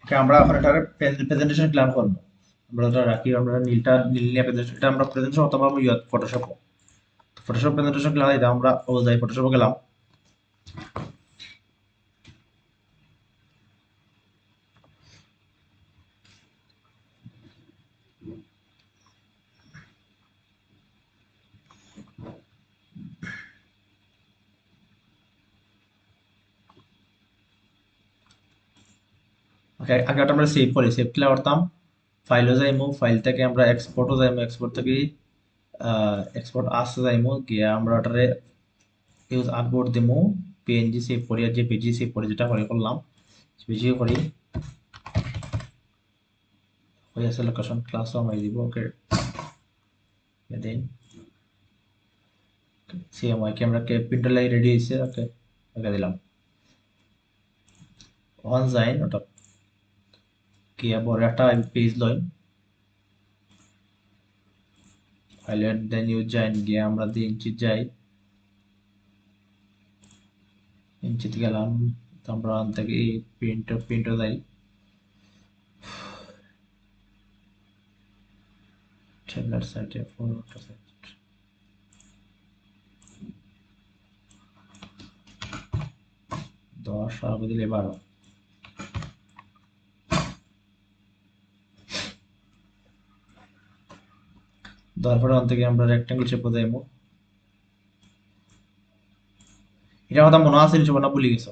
ওকে আমরা এখন এটা প্রেজেন্টেশন প্ল্যান করবো। আমরা ওটা রাখি, আমরা নীল নিয়ে প্রেজেন্টেশন, এটা আমরা প্রেজেন্টেশন অথবা আমরা ফটোশপ প্রেজেন্টেশন প্ল্যান এটা আমরা ও যাই ফটোশপে গেলাম। ওকে আগে ওটা আমরা সেভ করি, সেভ ক্লিক করতাম, ফাইলও যাইমু, ফাইল থেকে আমরা এক্সপোর্টও যাইমু, এক্সপোর্ট থেকে এক্সপোর্ট আসতে যাইমু, গিয়ে আমরা ওটারে ইউজ আপলোড দিমু, পিএনজি সেভ করি আর জেপিজি সেভ করি, যেটা করে করলাম জেপিজি করি হয়ে আছে। লোকেশন ক্লাসও আমি দিব। ওকে দেন সিএমওয়াই ক্যামেরা কে প্রিন্টার লাই রেডি হয়েছে। ওকে ওকে দিলাম অন যাইন ওটা গিয়ে বড় একটা পেজ লই ফাইলের দেন ইউজ যাইন গিয়ে আমরা 2 ইঞ্চি যাই, ইঞ্চিতে গেলাম, আমরা আন থেকে প্রিন্টও যাই, ট্যাবলেট সাইটে ফটোটা সাইট 10 আর দিলে 12। তারপরে অন থেকে আমরা রেক্টেঙ্গল শেপে যাইমু। এটা কথা মনে আছে নিশ্চয় না, ভুলে গেছো?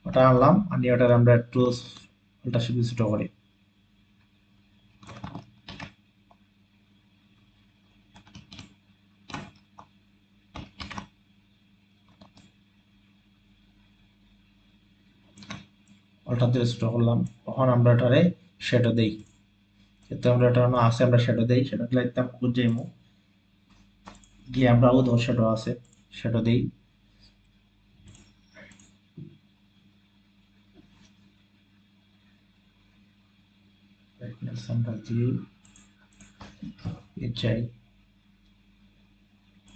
ওটা আনলাম, আনি ওটার আমরা একটু উল্টা সিধা ছোট করি। ওটা দিয়ে ছোট করলাম। তখন আমরা এটারে শ্যাডো দেই, যেহেতু আমরা এটা আছে আমরা শ্যাডো দেই, শ্যাডো দিলে একদম যাইমু, গিয়ে আমরা ও ধর শ্যাডো আছে শ্যাডো দেই, ব্রাইটনেস আমরা দিই, যাই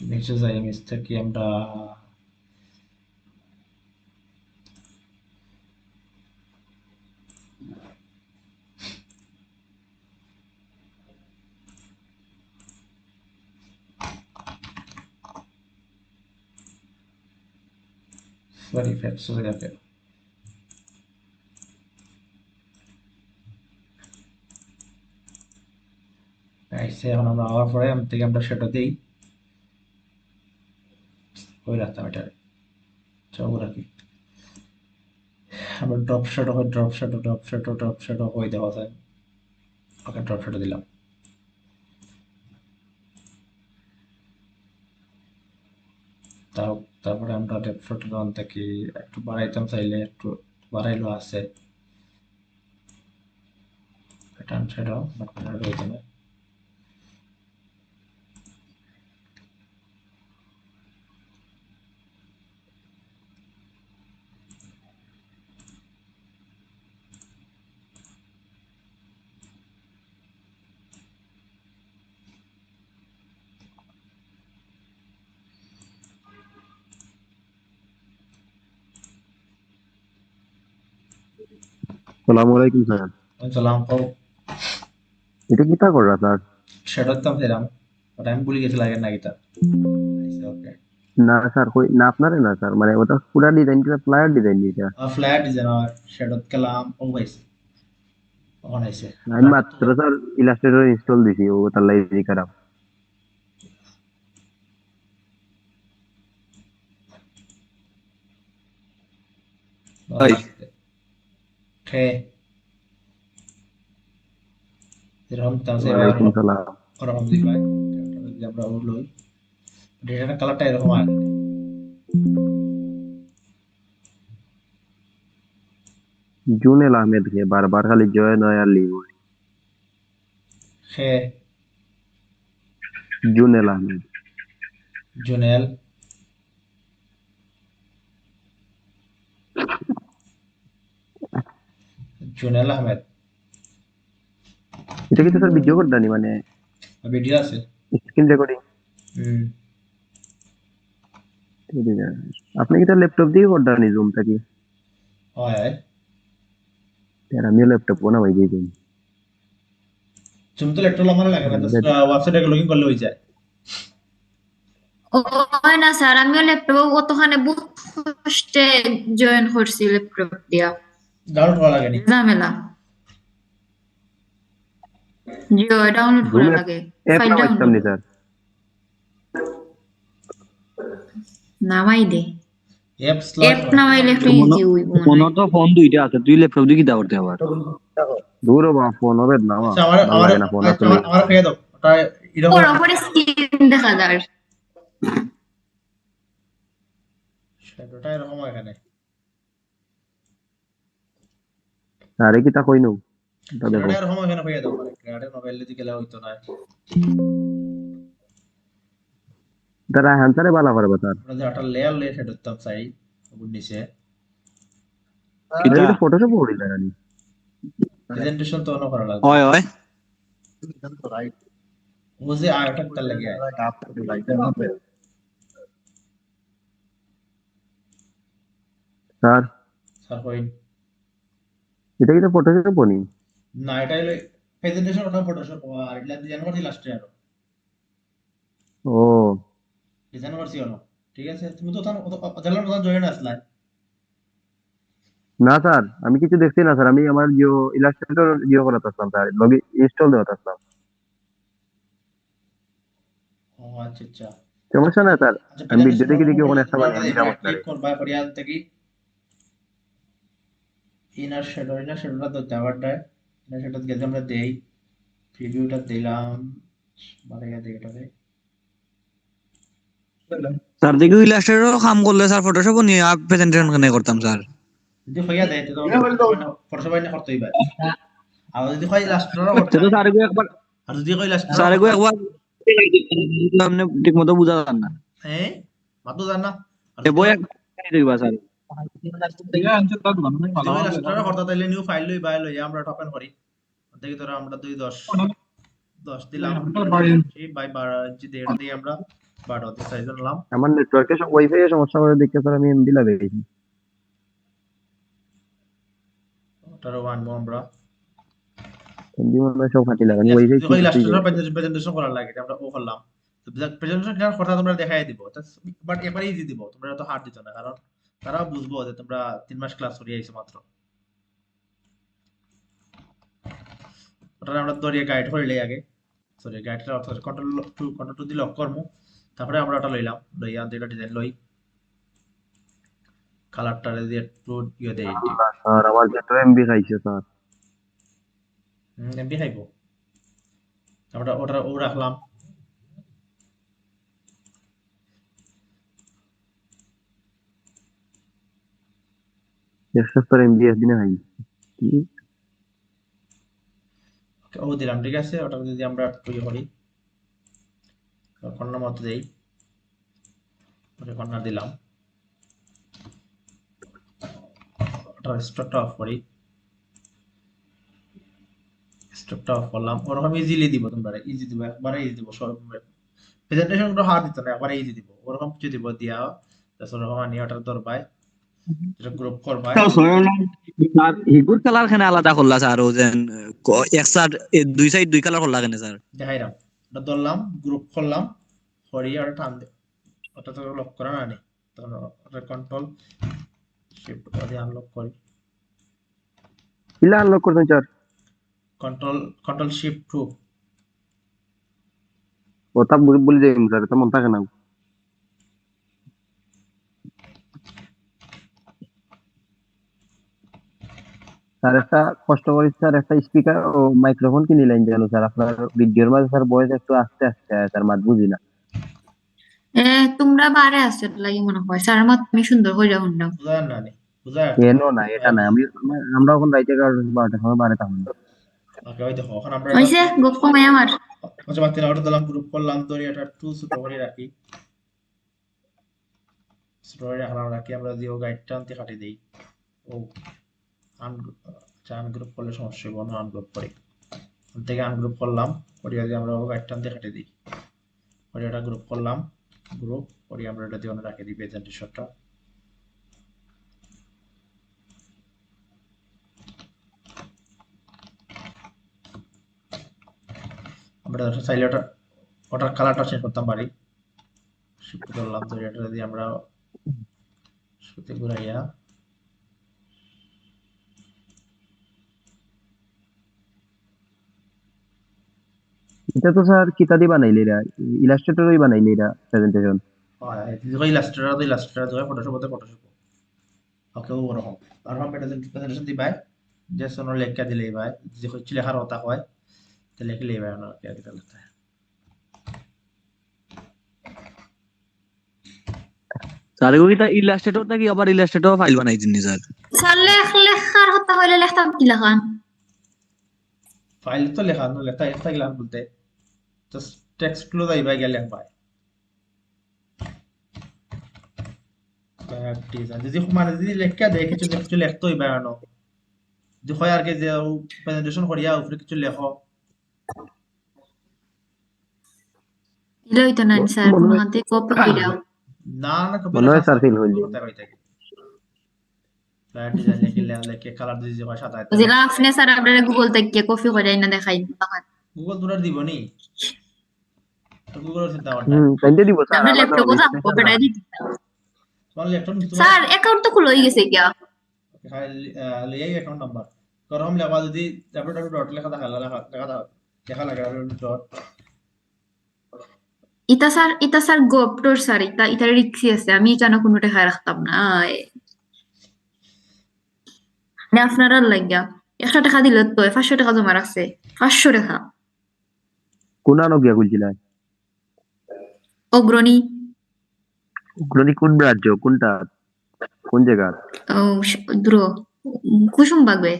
নিচে যাই, ইমেজ থেকে আমরা সরি ফ্যাক্ট চলে যাবে। এখন আমরা আবার পরে থেকে আমরা শ্যাডো দেই, ওই রাখতাম এটা সব রাখি আমরা ড্রপ শট হয় ড্রপ শট হয়ে দেওয়া যায় ওকে ড্রপ শট দিলাম তারপরে আমরা ড্রপ শট রান থেকে একটু বাড়াইতাম চাইলে একটু বাড়াইলো আছে টান সেটাও বাট হইতে না সালাম আলাইকুম স্যার। চলাম এটা কিতা কররা স্যার? সেটা দিতাম সেরাম বাট আমি ভুলে গেছি লাগে না গিটা ওকে না স্যার কই না আপনারে না স্যার মানে ওটা পুরা ডিজাইন কিটা ফ্লায়ার ডিজাইন দিটা। ফ্ল্যাট ডিজাইন আর সেটা গেলাম অলওয়েজ অন আইছে আমি মাত্র স্যার ইলাস্ট্রেটর ইনস্টল দিছি ও তার লাইজি খারাপ। ওকে এরকম তাহলে ওয়ালাইকুম সালাম। ওরকম দিই ভাই যদি আমরা ওগুলোই ডেটার কালারটা এরকম আগে জুনেল আহমেদ কে বারবার খালি জয়েন হয় আর লিভ হয়। হে জুনেল আহমেদ জুনেল জুনেল আহমেদ এটা কি স্যার ভিডিও করদানি মানে ভিডিও আছে স্ক্রিন রেকর্ডিং? হুম আপনি কি তার ল্যাপটপ দিয়ে করদানি জুমটা কি? হয় স্যার আমি ল্যাপটপ বানাই দিই। তুমি তো ল্যাপটপ আমার লাগে না জাস্ট ওয়েবসাইটে লগইন করলে হয়ে যায় হয় না স্যার, আমিও ল্যাপটপ কতখানে বহুত কষ্টে জয়েন করছি ল্যাপটপ দিয়া, ডাউনলোড করা লাগে নি ঝামেলা। জিও ডাউনলোড করা লাগে, অ্যাপ ফাইল নামাইতাম ডাউনলোড নি স্যার। নামাই দে। অ্যাপ অ্যাপ নামাইলে একটু ইজি হইব মনে মনে হয়। তো ফোন দুইটা আছে, তুই ল্যাপটপ দিয়ে কিতা করতে আবার? দূর বা ফোন হবে না আচ্ছা আমার ভালো লাগে না ফোন আসলে। আমার ফেলে দাও ওটা এরকম ওর উপরে স্ক্রিন দেখা যায়। সেটা এরকম এখানে আরে কি তা কইনো এটা দেখো। সেটা এরকম এখানে হয়ে দাও মানে ক্রিয়েটর মোবাইল দিয়ে গেলে হইতো না তারা হ্যান্সারে বালা পারবে স্যার। আমরা যে একটা লেয়ার লে সেটা দিতাম চাই ওর নিচে এটা কি ফটোশপ করি জানি? প্রেজেন্টেশন তো অন্য করা লাগবে হয় হয় ও যে আয়টা তার লাগে স্যার স্যার কইন এটা কি ফটোশপ বনি? না এটা হলো প্রেজেন্টেশন ওটা ফটোশপ আর এটা ডিজাইন করছি লাস্টে আরো ও ডিজাইন করছি অন্য ঠিক আছে তুমি তো জানলাম না জয়েন আসলা না স্যার আমি কিছু দেখছি না স্যার। আমি আমার জিও ইলাস্ট্রেটর জিও করাতে আসলাম স্যার, লগি ইনস্টল দেওয়াতে আসলাম। ও আচ্ছা আচ্ছা সমস্যা না স্যার, আচ্ছা আমি ভিডিও দেখে দেখে ওখানে একটা বানিয়ে দিলাম আপনারে। ক্লিক করবা পরিয়ান থেকে ইনার শ্যাডোটা তো দেওয়াটা ইনার শ্যাডো গেলে আমরা দেই প্রিভিউটা দিলাম মানে এটাতে স্যার দেখি ইলাস্ট্রেটর কাম করলে স্যার ফটোশপ নিয়ে প্রেজেন্টেশন কেন করতাম স্যার? যদি হইয়া দেয় তো ফটোশপ না করতেই পারে আর যদি হয় ইলাস্ট্রেটর করতে সেটা স্যার একবার আর যদি হয় ইলাস্ট্রেটর স্যার একবার আপনি ঠিক মতো বুঝা যান না। হ্যাঁ মাতো জান না আর এ বই দেখবা স্যার ইলাস্ট্রেটর করতে তাইলে নিউ ফাইল লই বাই লই আমরা ওপেন করি দেখি ধরো আমরা 2.10 দিলাম এই বাই 12 ইঞ্চি দিয়ে এটা দিয়ে আমরা 12 সাইজ নিলাম আমার নেটওয়ার্কে সব ওয়াইফাই এর সমস্যা করে দেখতে স্যার আমি এমবি লাগাইছি। ওটারও আনবো আমরা এমবি মানে সব ফাটি লাগানি ওয়াইফাই যদি ইলাস্ট্রেটর প্রেজেন্টেশন করার লাগে আমরা ও করলাম তো প্রেজেন্টেশন কেনার কথা তোমরা দেখাই দিব বাট এবারে ইজি দিব তোমরা তো হার্ড দিত না কারণ তারাও বুঝবো যে তোমরা 3 মাস ক্লাস করে আইছো মাত্র ওটা আমরা দরিয়া গাইড করলে আগে সরি গাইডটা অর্থ কন্ট্রোল টু দিয়ে লক করমু তারপরে আমরা ওটা লইলাম লইয়া দুইটা ডিজাইন লই কালারটা দিয়ে একটু ইয়ে দেই স্যার আমার যে 2 এমবি খাইছে স্যার। এমবি খাইবো ওটা ওটা ও রাখলাম একশো স্যার এমবি একদিনে খাই। কি? ও দিলাম ঠিক আছে ওটা যদি আমরা একটু ইয়ে করি কর্নার মতো দেই ওটা কর্নার দিলাম ওটা স্টকটা অফ করি স্টকটা অফ করলাম ওরকম ইজিলি দিব তোমরা ইজি দিব একবারে ইজি দিব সব প্রেজেন্টেশন গুলো হার্ড দিত না একবারে ইজি দিব ওরকম কিছু দিব দিয়া তারপর ওরকম আনি ওটার দরবাই এটা গ্রুপ করবাই স্যার হিগুর কালার খানে আলাদা করলা স্যার ও যেন এক সাইড দুই সাইড দুই কালার করলা কেন স্যার? দেখাইলাম ওটা ধরলাম গ্রুপ করলাম করিয়ে ওটা টান দে ওটা তো লক করা না নি তখন ওটা কন্ট্রোল শিফট দিয়ে আনলক করি কিলা আনলক করছেন স্যার? কন্ট্রোল শিফট টু ওটা বলে যাই স্যার, এটা মন থাকে না। স্যার একটা কষ্ট করি স্যার, একটা স্পিকার ও মাইক্রোফোন কিনে লাইন যেন স্যার, আপনার ভিডিওর মাঝে স্যার ভয়েস একটু আস্তে আস্তে হয় স্যার, মাত বুঝি না। তোমরা বারে আসছো লাগি মনে হয় স্যার মত আমি সুন্দর করে শুনলাম। বুঝায় না নি বুঝায় কেন না, এটা না, আমরা এখন রাইতে 12টার সময় বারে থাকুন। ওকে ওই দেখো এখন আমরা হইছে গপ কমে আমার। আচ্ছা বাতি না ওটা দিলাম গ্রুপ করলাম ধরি এটা টু ছোট করে রাখি ছোট করে রাখলাম রাখি আমরা যদি ও গাইডটা আনতে কাটি দেই ও আনগ্রুপ করলে সমস্যা হবে না আনগ্রুপ করি থেকে আনগ্রুপ করলাম করি যদি আমরা ও গাইডটা আনতে কাটি দিই করি এটা গ্রুপ করলাম গ্রুপ করি আমরা এটা দিয়ে রাখি দিই প্রেজেন্টেশনটা আমরা চাইলে ওটার কালারটা চেঞ্জ করতাম পারি শিফট করলাম তো এটা যদি আমরা শুতে ঘুরাইয়া এটা তো স্যার কিতা দি বানাইলে এরা, ইলাস্ট্রেটরই বানাইলে এরা প্রেজেন্টেশন। হয় যদি ইলাস্ট্রেটর দিয়ে ফটোশপতে ফটোশপ ওকে ওরকম আর हम প্রেজেন্টেশন দিবাই যে সোনো লেখা দিলেই ভাই যে হচ্ছে লেখার কথা হয় তো লিখলেই ভাই না কি এটা লিখতে স্যার এগুলো কি ইলাস্ট্রেটর নাকি আবার ইলাস্ট্রেটর ফাইল বানাই দিননি স্যার? স্যার লেখার কথা হইলে লেখতাম কি লেখান? ফাইল তো লেখা না লেখা এটা গেলাম বলতে জাস্ট টেক্সট গুলো যাইবাই গেলে ভাই ডিজাইন যদি মানে যদি লেখা দেয় কিছু কিছু লিখতে হইবা না যদি হয় আর কি যে প্রেজেন্টেশন করিয়া উপরে কিছু লেখো দিলে হইতো না স্যার মনে কোনো হয় হাতে কপি কইরাও। না না কপি মনে হয় স্যার ফিল হইল। কথা কইতে ফ্ল্যাট ডিজাইন লিখে কালার দিয়ে যে হয় সাদা বুঝলা আপনি স্যার আপনারা গুগল থেকে কপি করে না দেখাই তখন গুগল দুটার দিব নি তো গুগলের চিন্তা করতে তাইতে দিব স্যার, আমরা আলাদা ল্যাপটপে হবে যাব স্পেশাল কপিটা না। দিতে। তোমার ল্যাপটপ স্যার অ্যাকাউন্ট তো খুলে গেছে গিয়া। লিয়াই অ্যাকাউন্ট নাম্বার করম লেখা যদি www ডট লেখা দেখা লেখা লাগে ডট ইতা স্যার গোপ্টর স্যার ইতা রিক্সি আছে, আমি জানো কোনো টাকা রাখতাম না। মানে আপনারা লাগিয়া 100 টাকা দিলে তো 500 টাকা জমা রাখছে, 500 টাকা কোন আনো গিয়া খুলছিল? অগ্রণী। ওগুলো কোন রাজ্য, কোনটা, কোন জায়গা? ও দ্রো কুসুম বাগবে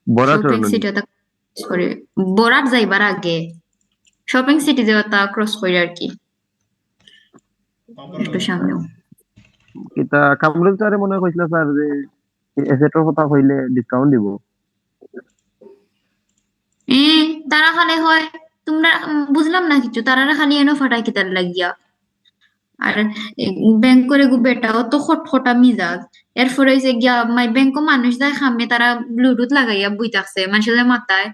শপিং বরাচরণ সিটি তা সরি বরাট যাইবার আগে শপিং সিটি যেটা ক্রস করে আর কি একটু সামনে। এটা কামরুল স্যারে মনে হয় কইছিল স্যার যে এসেটর কথা কইলে ডিসকাউন্ট দিব। তারা খালি হয় তোমরা বুঝলাম না কিছু, তারা খালি এনো ফাটাই কিতার লাগিয়া আর ব্যাংক করে বেটা অত খটখটা মিজাজ। এরপরে হইছে গিয়া মাই ব্যাংক মানুষ যায় সামনে তারা ব্লুটুথ লাগাইয়া বই থাকছে মানুষের মাথায়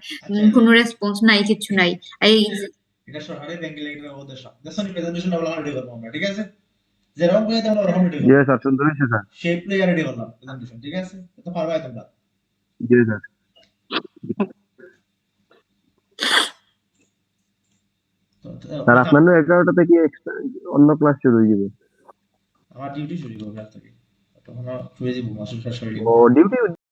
কোনো রেসপন্স নাই কিছু নাই। এই এটা সরকারি ব্যাংকে লেগে ওদের সব দেখুন প্রেজেন্টেশন ডাবল রেডি করব আমরা ঠিক আছে যেরকম করে তোমরা ওরকম রেডি জি করো স্যার, সুন্দর হয়েছে স্যার। শেপ প্লেয়ার রেডি করলাম প্রেজেন্টেশন ঠিক আছে তো পারবাই তোমরা জি স্যার। স্যার আপনার 11টা থেকে অন্য ক্লাস শুরু হয়ে যাবে। আমার ডিউটি শুরু করবে আজ থেকে তখন শুয়ে যাবো মাসের শেষ হয়ে ও ডিউটি